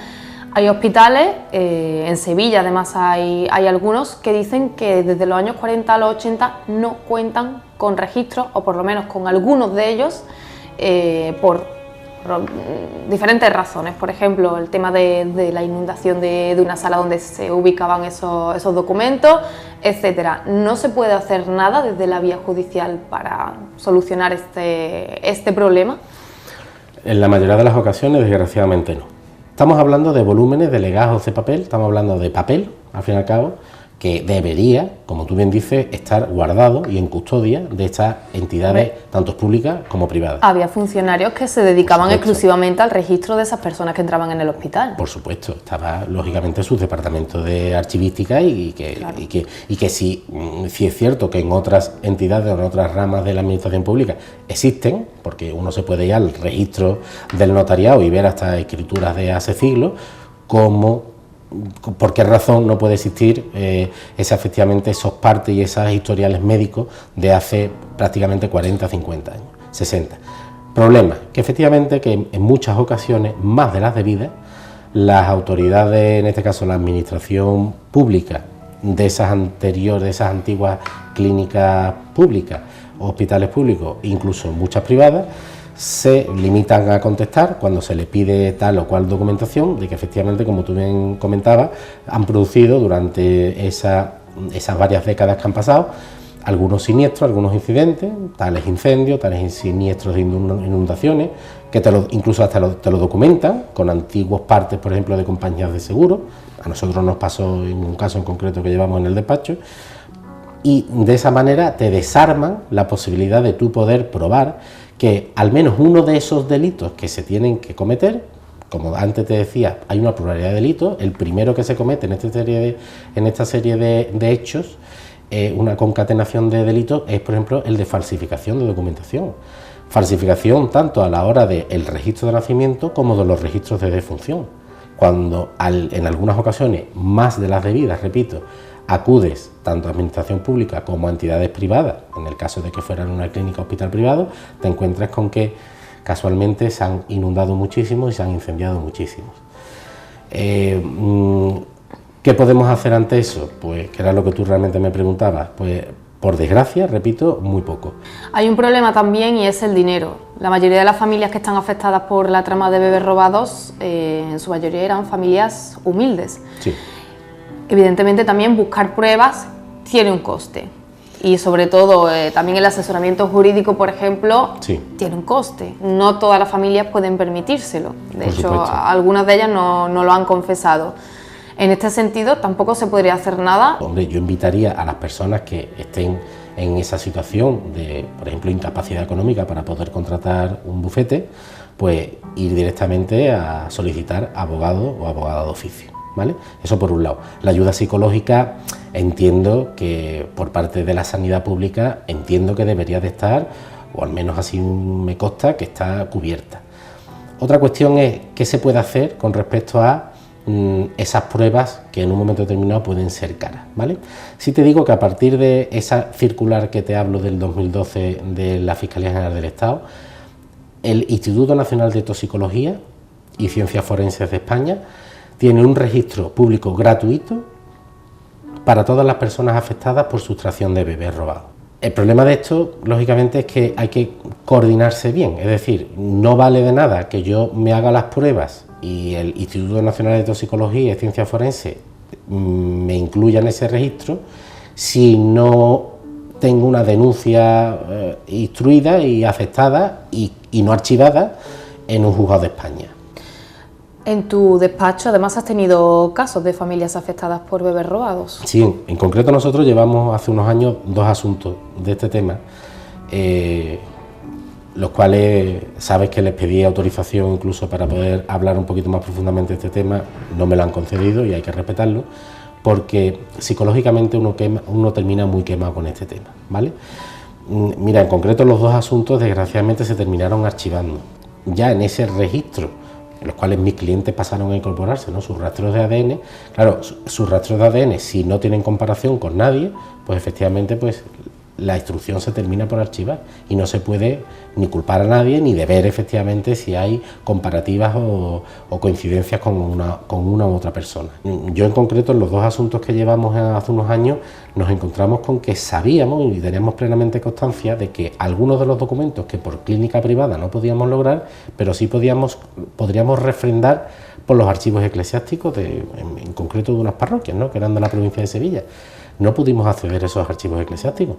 Hay hospitales, en Sevilla además hay algunos que dicen que desde los años 40 a los 80 no cuentan con registros, o por lo menos con algunos de ellos, por diferentes razones. Por ejemplo, el tema de la inundación de una sala donde se ubicaban esos documentos, etcétera. No se puede hacer nada desde la vía judicial para solucionar este problema. En la mayoría de las ocasiones, desgraciadamente, no. Estamos hablando de volúmenes de legajos de papel, estamos hablando de papel, al fin y al cabo, que debería, como tú bien dices, estar guardado y en custodia de estas entidades, tanto públicas como privadas. Había funcionarios que se dedicaban exclusivamente al registro de esas personas que entraban en el hospital. Por supuesto, estaba lógicamente sus departamentos de archivística y que sí es cierto que en otras entidades o en otras ramas de la administración pública existen, porque uno se puede ir al registro del notariado y ver hasta escrituras de hace siglos, ¿por qué razón no puede existir efectivamente esos partes y esos historiales médicos de hace prácticamente 40, 50 años, 60? Problema, que efectivamente que en muchas ocasiones, más de las debidas, las autoridades, en este caso la administración pública de esas antiguas clínicas públicas, hospitales públicos, incluso muchas privadas, se limitan a contestar cuando se les pide tal o cual documentación de que efectivamente, como tú bien comentabas, han producido durante esas varias décadas que han pasado algunos siniestros, algunos incidentes, tales incendios, tales siniestros de inundaciones, que incluso hasta te lo documentan con antiguos partes, por ejemplo, de compañías de seguro. A nosotros nos pasó en un caso en concreto que llevamos en el despacho. y de esa manera te desarman la posibilidad de tú poder probar que al menos uno de esos delitos que se tienen que cometer, como antes te decía, hay una pluralidad de delitos, el primero que se comete en esta serie de hechos, una concatenación de delitos, es por ejemplo el de falsificación de documentación. Falsificación tanto a la hora del registro de nacimiento como de los registros de defunción. Cuando en algunas ocasiones, más de las debidas, repito, acudes tanto a administración pública como a entidades privadas, en el caso de que fueran una clínica o hospital privado, te encuentras con que casualmente se han inundado muchísimo y se han incendiado muchísimos. ¿Qué podemos hacer ante eso? Pues que era lo que tú realmente me preguntabas, pues por desgracia, repito, muy poco. Hay un problema también y es el dinero. La mayoría de las familias que están afectadas por la trama de bebés robados, en su mayoría eran familias humildes. Sí. Evidentemente también buscar pruebas tiene un coste. Y sobre todo también el asesoramiento jurídico, por ejemplo, sí, tiene un coste. No todas las familias pueden permitírselo. De por hecho, supuesto, algunas de ellas no lo han confesado. En este sentido, tampoco se podría hacer nada. Hombre, yo invitaría a las personas que estén en esa situación de, por ejemplo, incapacidad económica para poder contratar un bufete, pues ir directamente a solicitar abogado o abogada de oficio, ¿vale? Eso por un lado. La ayuda psicológica, entiendo que por parte de la sanidad pública, entiendo que debería de estar, o al menos así me consta, que está cubierta. Otra cuestión es qué se puede hacer con respecto a esas pruebas que en un momento determinado pueden ser caras, ¿vale? Sí te digo que a partir de esa circular que te hablo del 2012 de la Fiscalía General del Estado, el Instituto Nacional de Toxicología y Ciencias Forenses de España tiene un registro público gratuito para todas las personas afectadas por sustracción de bebés robados. El problema de esto, lógicamente, es que hay que coordinarse bien, es decir, no vale de nada que yo me haga las pruebas y el Instituto Nacional de Toxicología y Ciencias Forenses me incluya en ese registro si no tengo una denuncia instruida y aceptada y no archivada en un juzgado de España. En tu despacho, además, has tenido casos de familias afectadas por bebés robados. Sí, en concreto nosotros llevamos hace unos años 2 asuntos de este tema, los cuales sabes que les pedí autorización incluso para poder hablar un poquito más profundamente de este tema, no me lo han concedido y hay que respetarlo, porque psicológicamente uno termina muy quemado con este tema, ¿vale? Mira, en concreto los 2 asuntos desgraciadamente se terminaron archivando. Ya en ese registro, en los cuales mis clientes pasaron a incorporarse, ¿no?, sus rastros de ADN, claro, sus rastros de ADN, si no tienen comparación con nadie, pues efectivamente pues la instrucción se termina por archivar y no se puede ni culpar a nadie ni de ver efectivamente si hay comparativas o coincidencias con una u otra persona. Yo en concreto en los 2 asuntos que llevamos hace unos años nos encontramos con que sabíamos y teníamos plenamente constancia de que algunos de los documentos que por clínica privada no podíamos lograr, pero sí podríamos refrendar por los archivos eclesiásticos en concreto de unas parroquias, ¿no?, que eran de la provincia de Sevilla. No pudimos acceder a esos archivos eclesiásticos,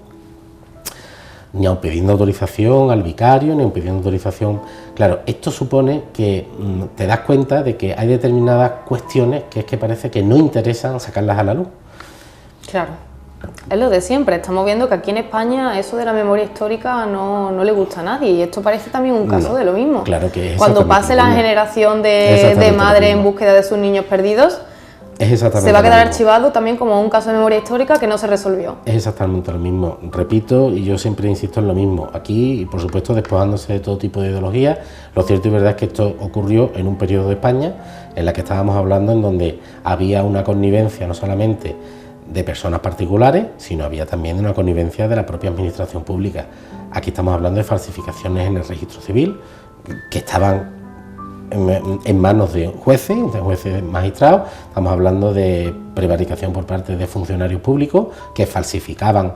ni aun pidiendo autorización al vicario, ni aun pidiendo autorización. Claro, esto supone que te das cuenta de que hay determinadas cuestiones que es que parece que no interesan sacarlas a la luz. Claro, es lo de siempre. Estamos viendo que aquí en España eso de la memoria histórica no le gusta a nadie y esto parece también un caso de lo mismo. Claro que es. Cuando pase la generación de madres en búsqueda de sus niños perdidos, se va a quedar archivado también como un caso de memoria histórica que no se resolvió. Es exactamente lo mismo. Repito, y yo siempre insisto en lo mismo. Aquí, por supuesto, despojándose de todo tipo de ideología, lo cierto y verdad es que esto ocurrió en un periodo de España en la que estábamos hablando, en donde había una connivencia no solamente de personas particulares, sino había también una connivencia de la propia administración pública. Aquí estamos hablando de falsificaciones en el registro civil que estaban en manos de jueces magistrados. Estamos hablando de prevaricación por parte de funcionarios públicos que falsificaban,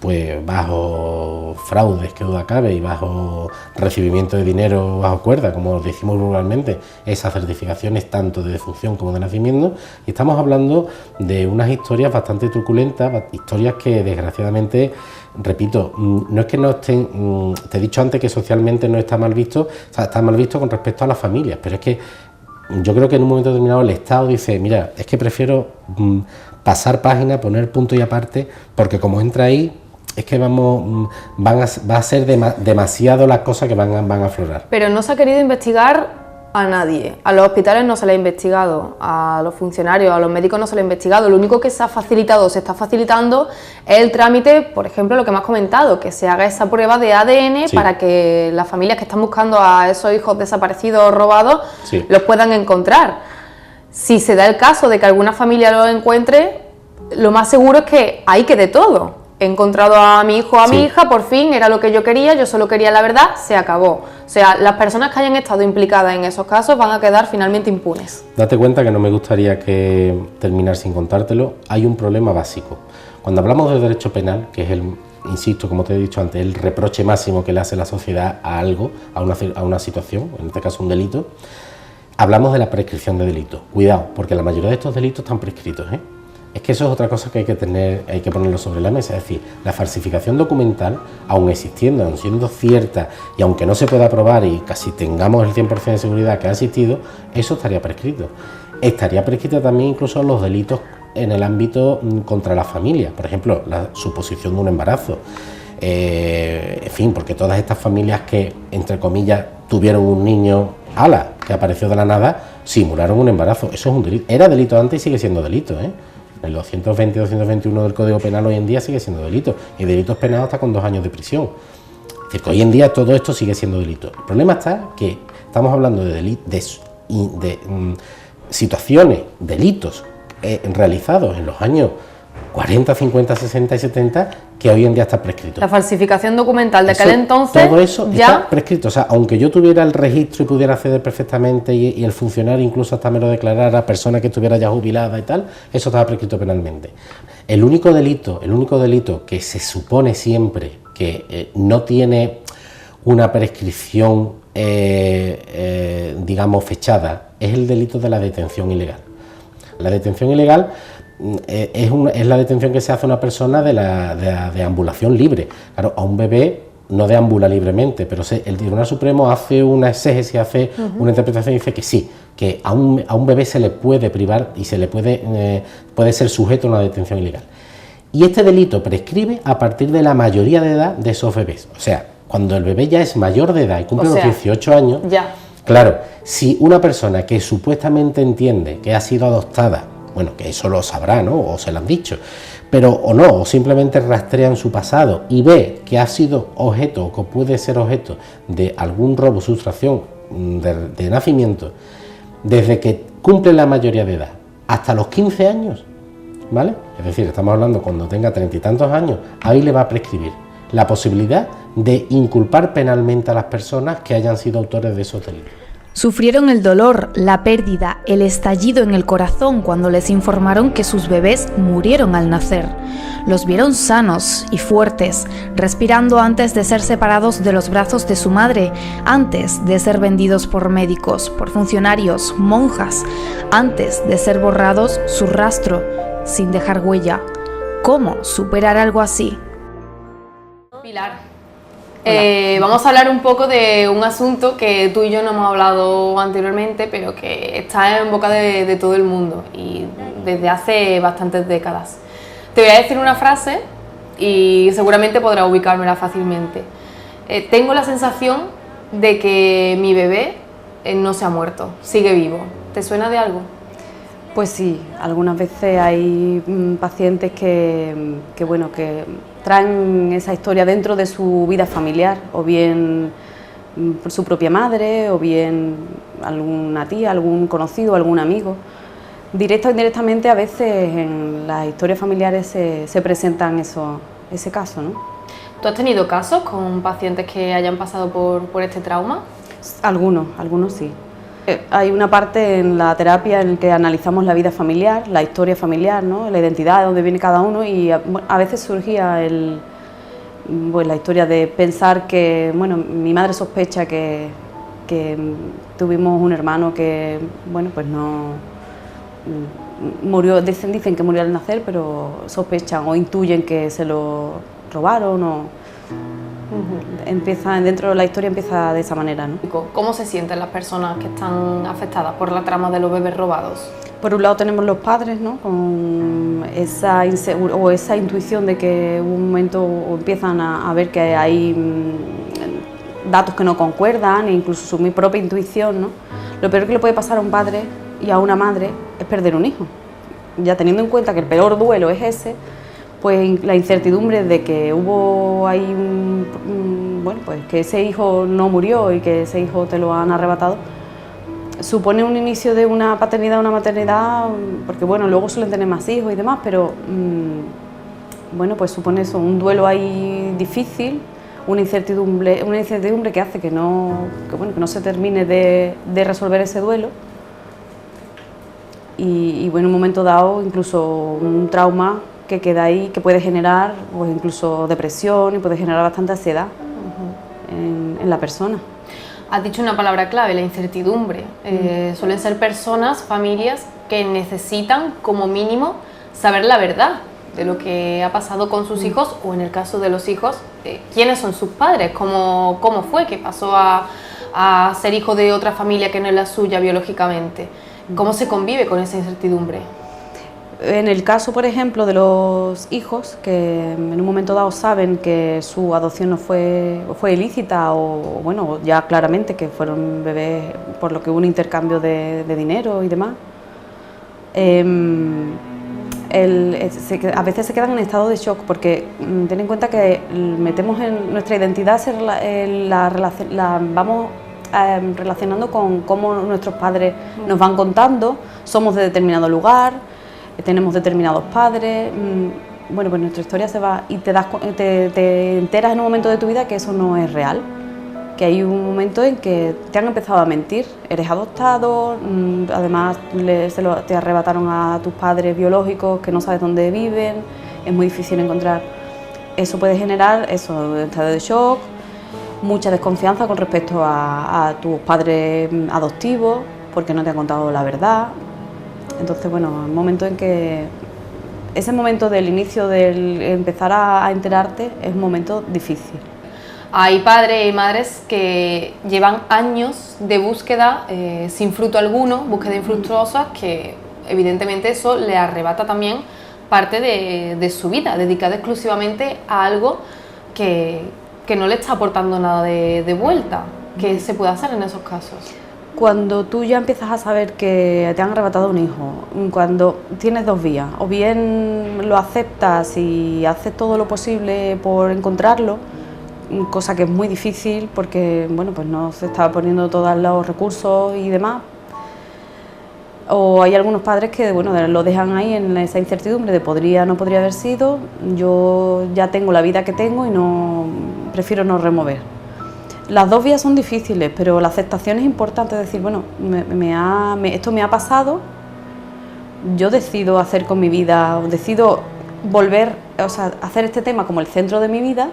pues bajo fraudes, que duda cabe, y bajo recibimiento de dinero bajo cuerda, como decimos vulgarmente, esas certificaciones tanto de defunción como de nacimiento. Y estamos hablando de unas historias bastante truculentas, historias que desgraciadamente, repito, no es que no estén, te he dicho antes que socialmente no está mal visto, o sea, está mal visto con respecto a las familias, pero es que yo creo que en un momento determinado el Estado dice, mira, es que prefiero pasar página, poner punto y aparte, porque como entra ahí, es que va a ser demasiado las cosas que van a aflorar. Pero no se ha querido investigar a nadie, a los hospitales no se les ha investigado, a los funcionarios, a los médicos no se les ha investigado, lo único que se ha facilitado, se está facilitando es el trámite, por ejemplo, lo que me has comentado, que se haga esa prueba de ADN, sí, para que las familias que están buscando a esos hijos desaparecidos o robados, sí, los puedan encontrar. Si se da el caso de que alguna familia los encuentre, lo más seguro es que hay que de todo. He encontrado a mi hijo o a mi hija, por fin, era lo que yo quería, yo solo quería la verdad, se acabó. O sea, las personas que hayan estado implicadas en esos casos van a quedar finalmente impunes. Date cuenta que no me gustaría terminar sin contártelo, hay un problema básico. Cuando hablamos del derecho penal, que es insisto, como te he dicho antes, el reproche máximo que le hace la sociedad a algo, a una situación, en este caso un delito, hablamos de la prescripción de delitos. Cuidado, porque la mayoría de estos delitos están prescritos, ¿eh? Es que eso es otra cosa que hay que ponerlo sobre la mesa, es decir, la falsificación documental, aun existiendo, aun siendo cierta y aunque no se pueda probar y casi tengamos el 100% de seguridad que ha existido, eso estaría prescrito. Estaría prescrito también incluso los delitos en el ámbito contra la familia, por ejemplo, la suposición de un embarazo, en fin, porque todas estas familias que, entre comillas, tuvieron un niño que apareció de la nada, simularon un embarazo, eso es un delito, era delito antes y sigue siendo delito, ¿eh? El 220 y 221 del Código Penal hoy en día sigue siendo delito, y delitos penados hasta con 2 años de prisión. Es decir, que hoy en día todo esto sigue siendo delito. El problema está que estamos hablando de situaciones, delitos realizados en los años 40, 50, 60 y 70, que hoy en día está prescrito. La falsificación documental de aquel entonces todo eso ya está prescrito. O sea, aunque yo tuviera el registro y pudiera acceder perfectamente y el funcionario incluso hasta me lo declarara, persona que estuviera ya jubilada y tal, eso estaba prescrito penalmente. El único delito que se supone siempre que no tiene una prescripción, digamos, fechada, es el delito de la detención ilegal. La detención ilegal es la detención que se hace a una persona de deambulación libre. Claro, a un bebé no deambula libremente, pero el Tribunal Supremo hace una exégesis, hace una interpretación y dice que sí, que a un bebé se le puede privar y se le puede ser sujeto a una detención ilegal. Y este delito prescribe a partir de la mayoría de edad de esos bebés. O sea, cuando el bebé ya es mayor de edad y cumple los 18 años, ya. Claro, si una persona que supuestamente entiende que ha sido adoptada, bueno, que eso lo sabrá, ¿no? O se lo han dicho, pero o no, o simplemente rastrean su pasado y ve que ha sido objeto o que puede ser objeto de algún robo, sustracción de nacimiento, desde que cumple la mayoría de edad hasta los 15 años, ¿vale? Es decir, estamos hablando cuando tenga 30 y tantos años, ahí le va a prescribir la posibilidad de inculpar penalmente a las personas que hayan sido autores de esos delitos. Sufrieron el dolor, la pérdida, el estallido en el corazón cuando les informaron que sus bebés murieron al nacer. Los vieron sanos y fuertes, respirando antes de ser separados de los brazos de su madre, antes de ser vendidos por médicos, por funcionarios, monjas, antes de ser borrados su rastro, sin dejar huella. ¿Cómo superar algo así? Pilar, vamos a hablar un poco de un asunto que tú y yo no hemos hablado anteriormente, pero que está en boca de todo el mundo y desde hace bastantes décadas. Te voy a decir una frase y seguramente podrás ubicármela fácilmente. Tengo la sensación de que mi bebé no se ha muerto, sigue vivo. ¿Te suena de algo? Pues sí, algunas veces hay pacientes que traen esa historia dentro de su vida familiar, o bien por su propia madre, o bien alguna tía, algún conocido, algún amigo. Directa o indirectamente a veces en las historias familiares se presentan ese caso, ¿no? ¿Tú has tenido casos con pacientes que hayan pasado por este trauma? Algunos sí. Hay una parte en la terapia en la que analizamos la vida familiar, la historia familiar, ¿no? La identidad, de dónde viene cada uno, y a veces surgía la historia de pensar que, bueno, mi madre sospecha que tuvimos un hermano que, bueno, pues no murió, dicen que murió al nacer, pero sospechan o intuyen que se lo robaron Empieza, dentro de la historia empieza de esa manera, ¿no? ¿Cómo se sienten las personas que están afectadas por la trama de los bebés robados? Por un lado tenemos los padres, ¿no? Con esa intuición de que en un momento empiezan a ver que hay datos que no concuerdan, e incluso su propia intuición, ¿no? Lo peor que le puede pasar a un padre y a una madre es perder un hijo. Ya teniendo en cuenta que el peor duelo es ese, pues la incertidumbre de que hubo ahí bueno, pues que ese hijo no murió y que ese hijo te lo han arrebatado, supone un inicio de una paternidad, una maternidad, porque bueno, luego suelen tener más hijos y demás, pero bueno, pues supone eso, un duelo ahí difícil, una incertidumbre que hace que no se termine de resolver ese duelo. Y bueno, en un momento dado, incluso un trauma que queda ahí, que puede generar pues incluso depresión y puede generar bastante ansiedad en la persona. Has dicho una palabra clave, la incertidumbre. Suelen ser personas, familias, que necesitan como mínimo saber la verdad de lo que ha pasado con sus hijos, o en el caso de los hijos, quiénes son sus padres, cómo fue que pasó a ser hijo de otra familia que no es la suya biológicamente. ¿Cómo se convive con esa incertidumbre? En el caso, por ejemplo, de los hijos, que en un momento dado saben que su adopción no fue ilícita, o bueno, ya claramente que fueron bebés por lo que hubo un intercambio de dinero y demás, a veces se quedan en estado de shock, porque ten en cuenta que metemos en nuestra identidad, la vamos relacionando con cómo nuestros padres nos van contando, somos de determinado lugar, tenemos determinados padres, bueno, pues nuestra historia se va y te enteras en un momento de tu vida que eso no es real, que hay un momento en que te han empezado a mentir, eres adoptado, además te arrebataron a tus padres biológicos que no sabes dónde viven, es muy difícil encontrar. Eso puede generar un estado de shock, mucha desconfianza con respecto a tus padres adoptivos, porque no te han contado la verdad. Entonces, bueno, el momento en que ese momento del inicio del empezar a enterarte es un momento difícil. Hay padres y madres que llevan años de búsqueda sin fruto alguno, búsqueda infructuosa, que evidentemente eso le arrebata también parte de su vida, dedicada exclusivamente a algo que no le está aportando nada de vuelta. ¿Qué se puede hacer en esos casos? Cuando tú ya empiezas a saber que te han arrebatado un hijo, cuando tienes dos vías, o bien lo aceptas y haces todo lo posible por encontrarlo, cosa que es muy difícil porque bueno, pues no se está poniendo todos los recursos y demás, o hay algunos padres que bueno, lo dejan ahí en esa incertidumbre de podría, no podría haber sido, yo ya tengo la vida que tengo y prefiero no remover. Las dos vías son difíciles, pero la aceptación es importante, es decir, bueno, esto me ha pasado, yo decido hacer con mi vida, decido volver, o sea, hacer este tema como el centro de mi vida,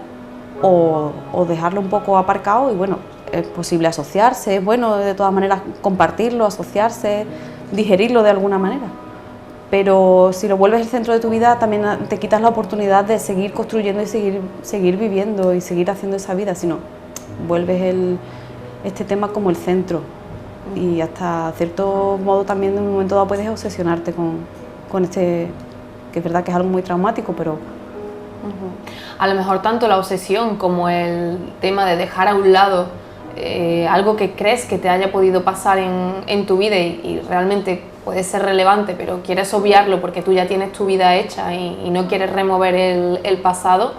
o dejarlo un poco aparcado, y bueno, es posible asociarse, es bueno de todas maneras compartirlo, asociarse, digerirlo de alguna manera. Pero si lo vuelves el centro de tu vida, también te quitas la oportunidad de seguir construyendo y seguir viviendo y seguir haciendo esa vida, si no, vuelves este tema como el centro, y hasta cierto modo también en un momento dado puedes obsesionarte con este, que es verdad que es algo muy traumático, pero... A lo mejor tanto la obsesión como el tema de dejar a un lado algo que crees que te haya podido pasar en tu vida y realmente puede ser relevante, pero quieres obviarlo porque tú ya tienes tu vida hecha y no quieres remover el pasado.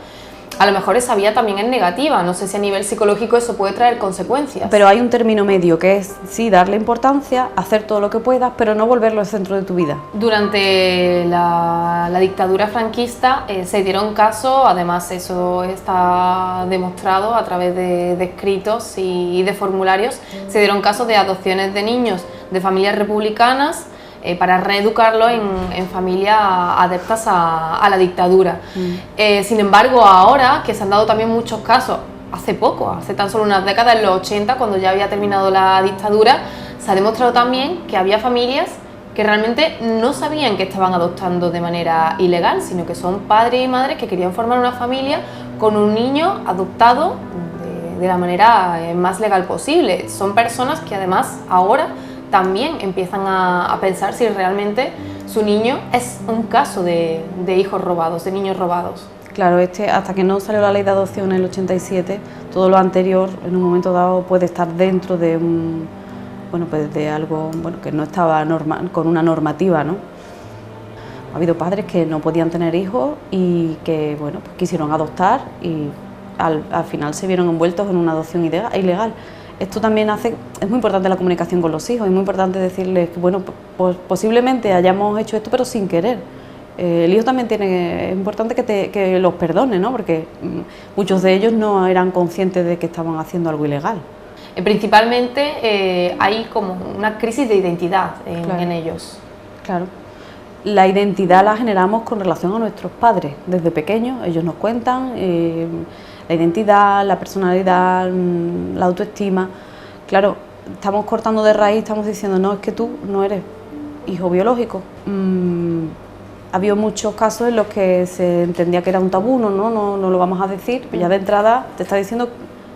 A lo mejor esa vía también es negativa, no sé si a nivel psicológico eso puede traer consecuencias. Pero hay un término medio que es, sí, darle importancia, hacer todo lo que puedas, pero no volverlo el centro de tu vida. Durante la dictadura franquista se dieron casos, además eso está demostrado a través de escritos y de formularios, se dieron casos de adopciones de niños de familias republicanas para reeducarlo en familias adeptas a la dictadura. Sin embargo, ahora que se han dado también muchos casos, hace poco, hace tan solo unas décadas, en los 80, cuando ya había terminado la dictadura, se ha demostrado también que había familias que realmente no sabían que estaban adoptando de manera ilegal, sino que son padres y madres que querían formar una familia con un niño adoptado de la manera más legal posible. Son personas que además ahora también empiezan a pensar si realmente su niño es un caso de hijos robados, de niños robados. Claro, hasta que no salió la ley de adopción en el 87, todo lo anterior en un momento dado puede estar dentro de de algo que no estaba con una normativa, ¿no? Ha habido padres que no podían tener hijos y que pues quisieron adoptar y al final se vieron envueltos en una adopción ilegal. Esto también es muy importante la comunicación con los hijos, es muy importante decirles que pues posiblemente hayamos hecho esto pero sin querer. El hijo también es importante que los perdone, ¿no? Porque muchos de ellos no eran conscientes de que estaban haciendo algo ilegal. Principalmente hay como una crisis de identidad en ellos. Claro. La identidad la generamos con relación a nuestros padres. Desde pequeños ellos nos cuentan la identidad, la personalidad, la autoestima. Claro, estamos cortando de raíz, estamos diciendo, no, es que tú no eres hijo biológico. Ha habido muchos casos en los que se entendía que era un tabú, no lo vamos a decir, pero ya de entrada te está diciendo,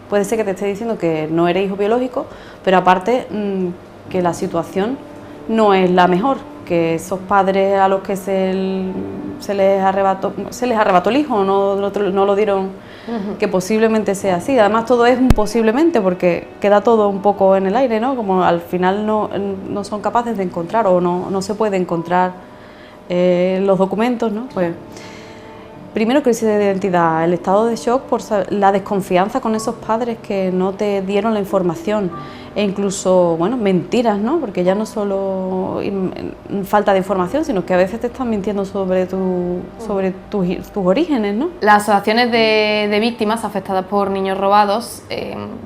puede ser que te esté diciendo que no eres hijo biológico, pero aparte que la situación no es la mejor, que esos padres a los que se les arrebató el hijo, no lo dieron, que posiblemente sea así. Además todo es un posiblemente porque queda todo un poco en el aire, ¿no? Como al final no son capaces de encontrar o no se puede encontrar los documentos, ¿no? Pues primero, crisis de identidad, el estado de shock por la desconfianza con esos padres que no te dieron la información e incluso, mentiras, ¿no? Porque ya no solo falta de información, sino que a veces te están mintiendo sobre tus orígenes, ¿no? Las asociaciones de víctimas afectadas por niños robados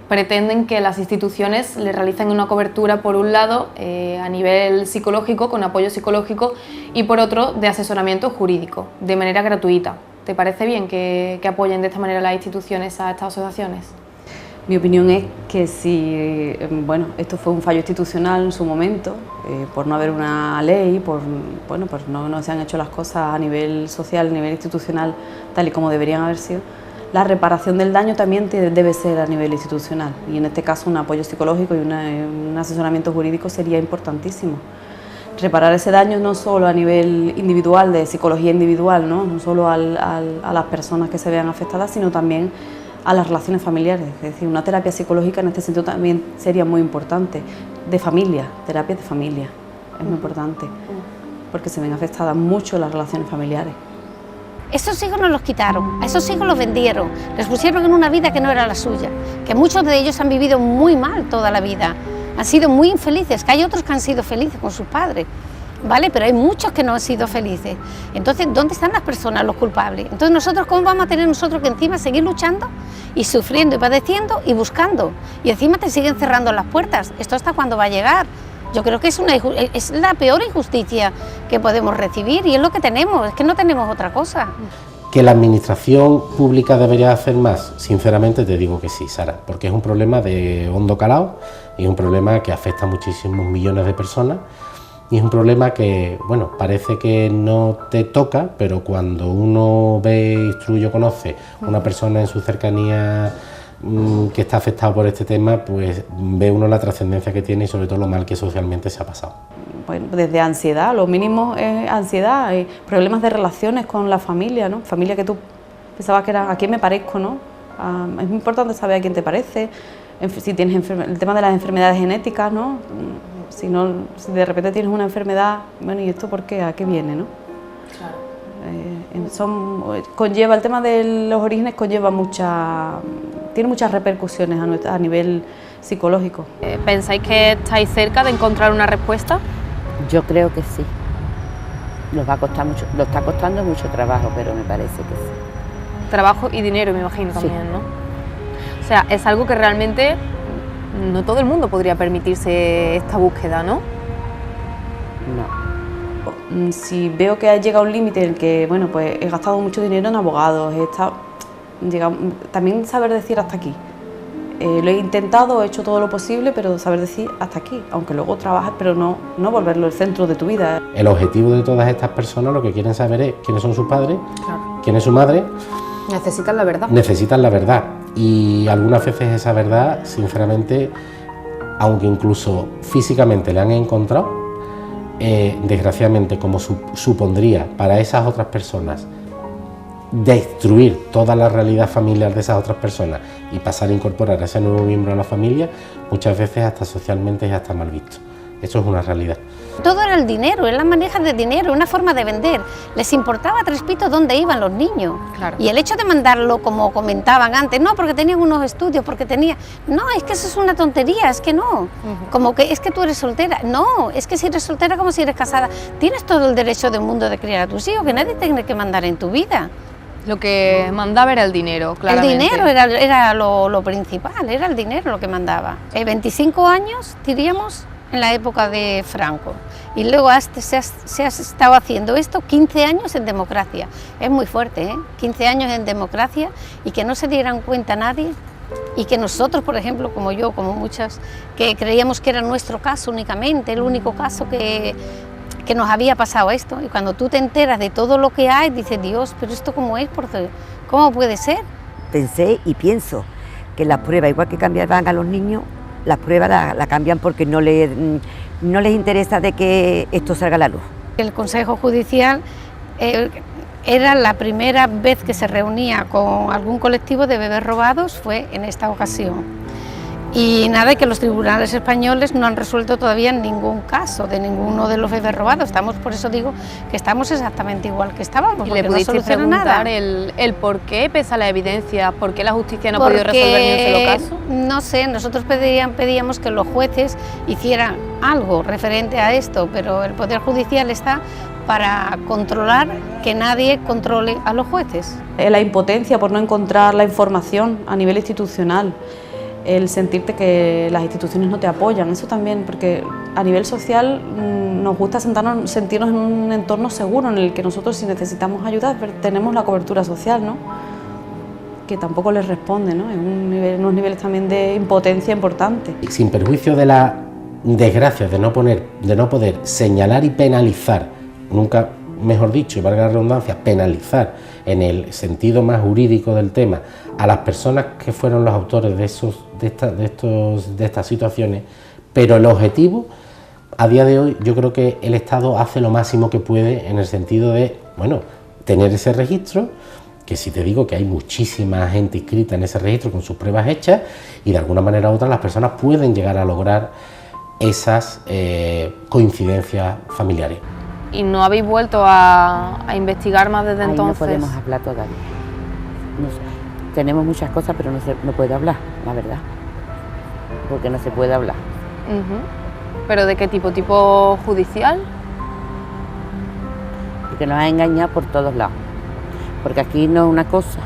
pretenden que las instituciones les realicen una cobertura, por un lado, a nivel psicológico, con apoyo psicológico, y por otro, de asesoramiento jurídico, de manera gratuita. ¿Te parece bien que apoyen de esta manera las instituciones a estas asociaciones? Mi opinión es que si, esto fue un fallo institucional en su momento, por no haber una ley, pues no se han hecho las cosas a nivel social, a nivel institucional, tal y como deberían haber sido, la reparación del daño también debe ser a nivel institucional, y en este caso un apoyo psicológico y un asesoramiento jurídico sería importantísimo. Reparar ese daño no solo a nivel individual, de psicología individual, no solo a las personas que se vean afectadas, sino también a las relaciones familiares. Es decir, una terapia psicológica en este sentido también sería muy importante, de familia, terapia de familia, es muy importante, porque se ven afectadas mucho las relaciones familiares. Esos hijos no los quitaron, a esos hijos los vendieron, les pusieron en una vida que no era la suya, que muchos de ellos han vivido muy mal toda la vida, han sido muy infelices, que hay otros que han sido felices con sus padres, ¿vale? Pero hay muchos que no han sido felices. Entonces, ¿dónde están las personas, los culpables? Entonces, nosotros, ¿cómo vamos a tener nosotros que encima seguir luchando y sufriendo y padeciendo y buscando? Y encima te siguen cerrando las puertas. ¿Esto hasta cuándo va a llegar? Yo creo que es la peor injusticia que podemos recibir y es lo que tenemos, es que no tenemos otra cosa. ¿Que la administración pública debería hacer más? Sinceramente te digo que sí, Sara, porque es un problema de hondo calado y es un problema que afecta a muchísimos millones de personas y es un problema que, parece que no te toca, pero cuando uno ve, instruye o conoce una persona en su cercanía que está afectado por este tema, pues ve uno la trascendencia que tiene y sobre todo lo mal que socialmente se ha pasado. Bueno, desde ansiedad, lo mínimo es ansiedad, problemas de relaciones con la familia, ¿no? Familia que tú pensabas que era a quién me parezco, ¿no? Es muy importante saber a quién te parece, si tienes el tema de las enfermedades genéticas, ¿no? Si de repente tienes una enfermedad, ¿y esto por qué? ¿A qué viene, no? Claro. El tema de los orígenes tiene muchas repercusiones a nivel psicológico. ¿Pensáis que estáis cerca de encontrar una respuesta? Yo creo que sí. Nos está costando mucho trabajo, pero me parece que sí. Trabajo y dinero, me imagino, también, sí. ¿No? O sea, es algo que realmente no todo el mundo podría permitirse esta búsqueda, ¿no? No. Si veo que ha llegado un límite en el que, pues he gastado mucho dinero en abogados, también saber decir hasta aquí. lo he intentado, he hecho todo lo posible, pero saber decir hasta aquí, aunque luego trabajes, pero no volverlo el centro de tu vida. El objetivo de todas estas personas lo que quieren saber es quiénes son sus padres, Claro. quién es su madre. Necesitan la verdad. Necesitan la verdad, y algunas veces esa verdad, sinceramente, aunque incluso físicamente la han encontrado, desgraciadamente, como supondría para esas otras personas destruir toda la realidad familiar de esas otras personas y pasar a incorporar a ese nuevo miembro a la familia, muchas veces hasta socialmente es hasta mal visto. Eso es una realidad. Todo era el dinero, es la maneja de dinero, una forma de vender. Les importaba tres pitos dónde iban los niños. Claro. Y el hecho de mandarlo, como comentaban antes, no, porque tenían unos estudios, porque tenía... No, es que eso es una tontería, es que no. Como que es que tú eres soltera. No, es que si eres soltera como si eres casada. Tienes todo el derecho del mundo de criar a tus hijos, que nadie tiene que mandar en tu vida. Lo que mandaba era el dinero, claramente. El dinero era lo principal, era el dinero lo que mandaba. 25 años, diríamos, en la época de Franco. Y luego se ha estado haciendo esto 15 años en democracia. Es muy fuerte, ¿eh? 15 años en democracia y que no se dieran cuenta nadie. Y que nosotros, por ejemplo, como yo, como muchas, que creíamos que era nuestro caso únicamente, el único caso que nos había pasado esto, y cuando tú te enteras de todo lo que hay, dices, Dios, pero esto cómo es, ¿cómo puede ser? Pensé y pienso que las pruebas, igual que cambiaban a los niños, las pruebas la cambian porque no les interesa de que esto salga a la luz. El Consejo Judicial era la primera vez que se reunía con algún colectivo de bebés robados, fue en esta ocasión. Y nada, que los tribunales españoles no han resuelto todavía ningún caso de ninguno de los bebés robados. Por eso digo que estamos exactamente igual que estábamos. ¿Y le pudiste preguntar el por qué, pese a la evidencia, por qué la justicia no ha podido resolver ni un solo caso? No sé, nosotros pedíamos que los jueces hicieran algo referente a esto, pero el Poder Judicial está para controlar que nadie controle a los jueces. La impotencia por no encontrar la información a nivel institucional, el sentirte que las instituciones no te apoyan, eso también, porque a nivel social nos gusta sentirnos en un entorno seguro en el que nosotros, si necesitamos ayuda, tenemos la cobertura social, ¿no? Que tampoco les responde, ¿no? En unos niveles también de impotencia importante. Sin perjuicio de la desgracia de no poder señalar y penalizar, nunca mejor dicho, y valga la redundancia, penalizar en el sentido más jurídico del tema a las personas que fueron los autores de estas situaciones, pero el objetivo, a día de hoy, yo creo que el Estado hace lo máximo que puede en el sentido de, bueno, tener ese registro, que si te digo que hay muchísima gente inscrita en ese registro con sus pruebas hechas, y de alguna manera u otra las personas pueden llegar a lograr esas coincidencias familiares. ¿Y no habéis vuelto a investigar más desde entonces? No podemos hablar todavía. No sé. Tenemos muchas cosas, pero no puedo hablar, la verdad. Porque no se puede hablar. ¿Pero de qué tipo? ¿Tipo judicial? Porque nos ha engañado por todos lados. Porque aquí no es una cosa.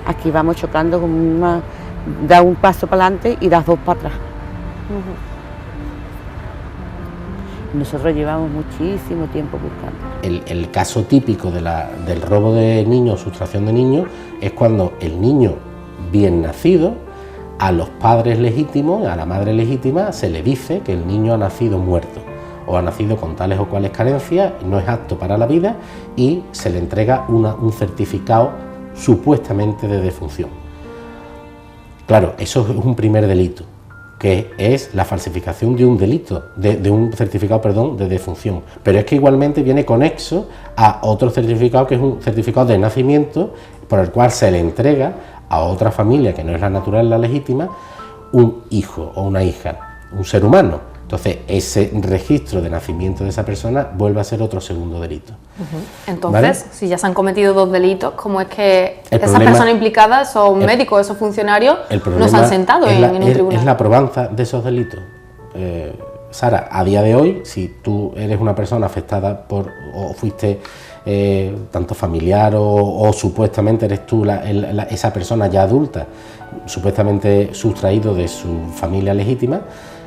Aquí vamos chocando como da un paso para adelante y das dos para atrás. Nosotros llevamos muchísimo tiempo buscando. El caso típico del robo de niños, sustracción de niños, es cuando el niño bien nacido, a los padres legítimos, a la madre legítima, se le dice que el niño ha nacido muerto o ha nacido con tales o cuales carencias, no es apto para la vida, y se le entrega un certificado supuestamente de defunción. Claro, eso es un primer delito, que es la falsificación de un delito, de un certificado, perdón, de defunción. Pero es que igualmente viene conexo a otro certificado, que es un certificado de nacimiento, por el cual se le entrega a otra familia, que no es la natural, la legítima, un hijo o una hija, un ser humano. Entonces, ese registro de nacimiento de esa persona vuelve a ser otro segundo delito. Entonces, ¿vale? Si ya se han cometido dos delitos, ¿cómo es que esas personas implicadas, esos médicos, esos funcionarios, no se han sentado en un tribunal? Es la probanza de esos delitos. Sara, a día de hoy, si tú eres una persona afectada o fuiste tanto familiar o supuestamente eres tú esa persona ya adulta, supuestamente sustraído de su familia legítima,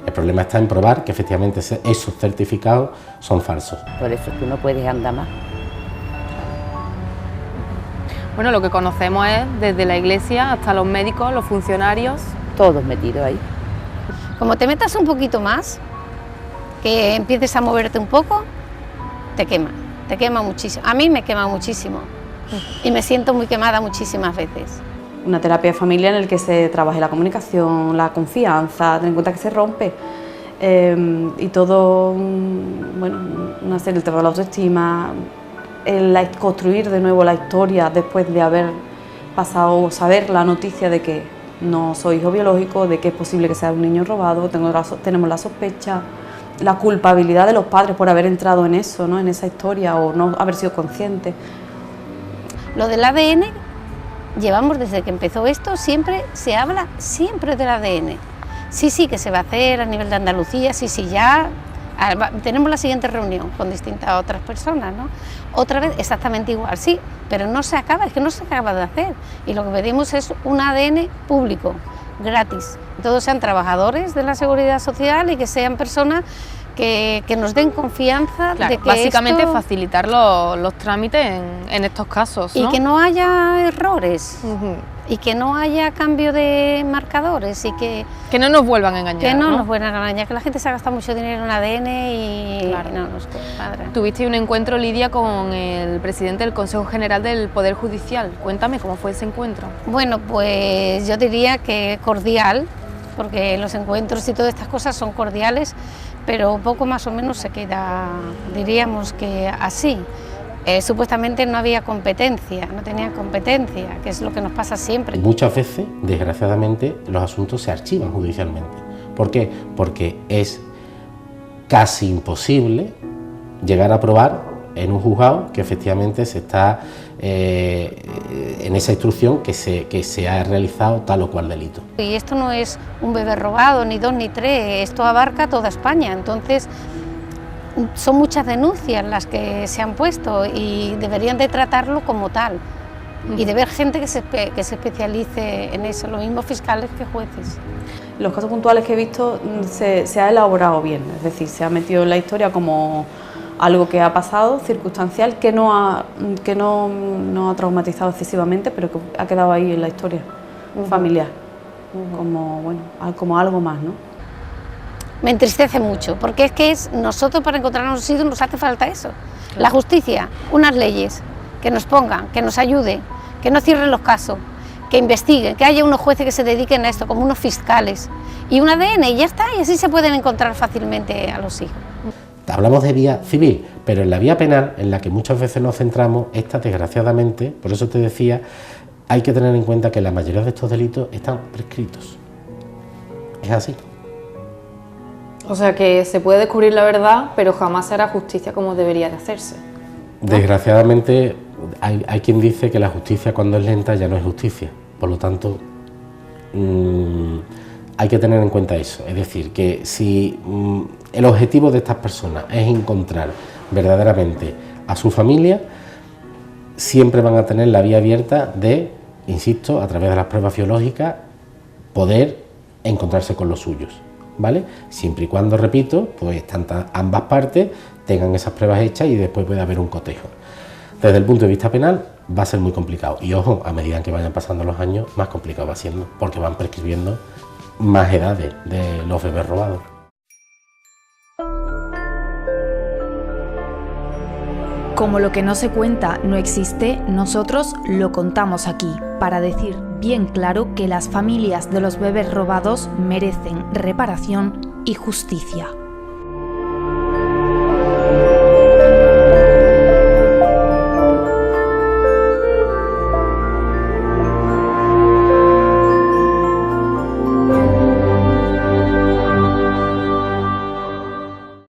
el problema está en probar que efectivamente esos certificados son falsos. Por eso tú no puedes andar más. Bueno, lo que conocemos es desde la Iglesia hasta los médicos, los funcionarios, todos metidos ahí. Como te metas un poquito más, que empieces a moverte un poco, te quema muchísimo. A mí me quema muchísimo y me siento muy quemada muchísimas veces. Una terapia familiar en la que se trabaje la comunicación, la confianza, ten en cuenta que se rompe y todo, bueno, una serie de trabajo de la autoestima, construir de nuevo la historia después de haber pasado o saber la noticia de que no soy hijo biológico, de que es posible que sea un niño robado, tenemos la sospecha, la culpabilidad de los padres por haber entrado en eso, ¿no? En esa historia o no haber sido conscientes. Lo del ADN, llevamos desde que empezó esto, siempre se habla siempre del ADN. Sí, que se va a hacer a nivel de Andalucía, sí, ya tenemos la siguiente reunión con distintas otras personas, ¿no? Otra vez exactamente igual, sí, pero no se acaba, es que no se acaba de hacer. Y lo que pedimos es un ADN público, gratis. Que todos sean trabajadores de la Seguridad Social y que sean personas que nos den confianza, claro, de que básicamente esto... facilitar los trámites en estos casos, ¿no? Y que no haya errores, y que no haya cambio de marcadores, y que no nos vuelvan a engañar. Que no nos vuelvan a engañar, que la gente se ha gastado mucho dinero en ADN y claro. No nos cuadra. Tuviste un encuentro, Lidia, con el presidente del Consejo General del Poder Judicial. Cuéntame cómo fue ese encuentro. Bueno, pues yo diría que cordial, porque los encuentros y todas estas cosas son cordiales, pero poco más o menos se queda, diríamos que así. Supuestamente no había competencia, no tenían competencia, que es lo que nos pasa siempre. Muchas veces, desgraciadamente, los asuntos se archivan judicialmente. ¿Por qué? Porque es casi imposible llegar a probar en un juzgado que efectivamente se está en esa instrucción que se ha realizado tal o cual delito. Y esto no es un bebé robado, ni 2 ni 3, esto abarca toda España, entonces son muchas denuncias las que se han puesto y deberían de tratarlo como tal y de ver gente que se especialice en eso, los mismos fiscales que jueces. Los casos puntuales que he visto se ha elaborado bien, es decir, se ha metido en la historia como algo que ha pasado, circunstancial, que no ha traumatizado excesivamente, pero que ha quedado ahí en la historia familiar, como algo más, ¿no? Me entristece mucho, porque es que nosotros para encontrar a nuestros hijos nos hace falta eso. Claro. La justicia, unas leyes que nos pongan, que nos ayuden, que no cierren los casos, que investiguen, que haya unos jueces que se dediquen a esto, como unos fiscales, y un ADN y ya está, y así se pueden encontrar fácilmente a los hijos. Hablamos de vía civil, pero en la vía penal, en la que muchas veces nos centramos, esta desgraciadamente, por eso te decía, hay que tener en cuenta que la mayoría de estos delitos están prescritos. Es así. O sea que se puede descubrir la verdad, pero jamás se hará justicia como debería de hacerse, ¿no? Desgraciadamente hay quien dice que la justicia cuando es lenta ya no es justicia, por lo tanto hay que tener en cuenta eso, es decir, que si el objetivo de estas personas es encontrar verdaderamente a su familia, siempre van a tener la vía abierta de, insisto, a través de las pruebas biológicas, poder encontrarse con los suyos. ¿Vale? Siempre y cuando, repito, pues ambas partes tengan esas pruebas hechas y después puede haber un cotejo. Desde el punto de vista penal va a ser muy complicado y ojo, a medida que vayan pasando los años más complicado va siendo, porque van prescribiendo más edades de los bebés robados. Como lo que no se cuenta no existe, nosotros lo contamos aquí, para decir bien claro que las familias de los bebés robados merecen reparación y justicia.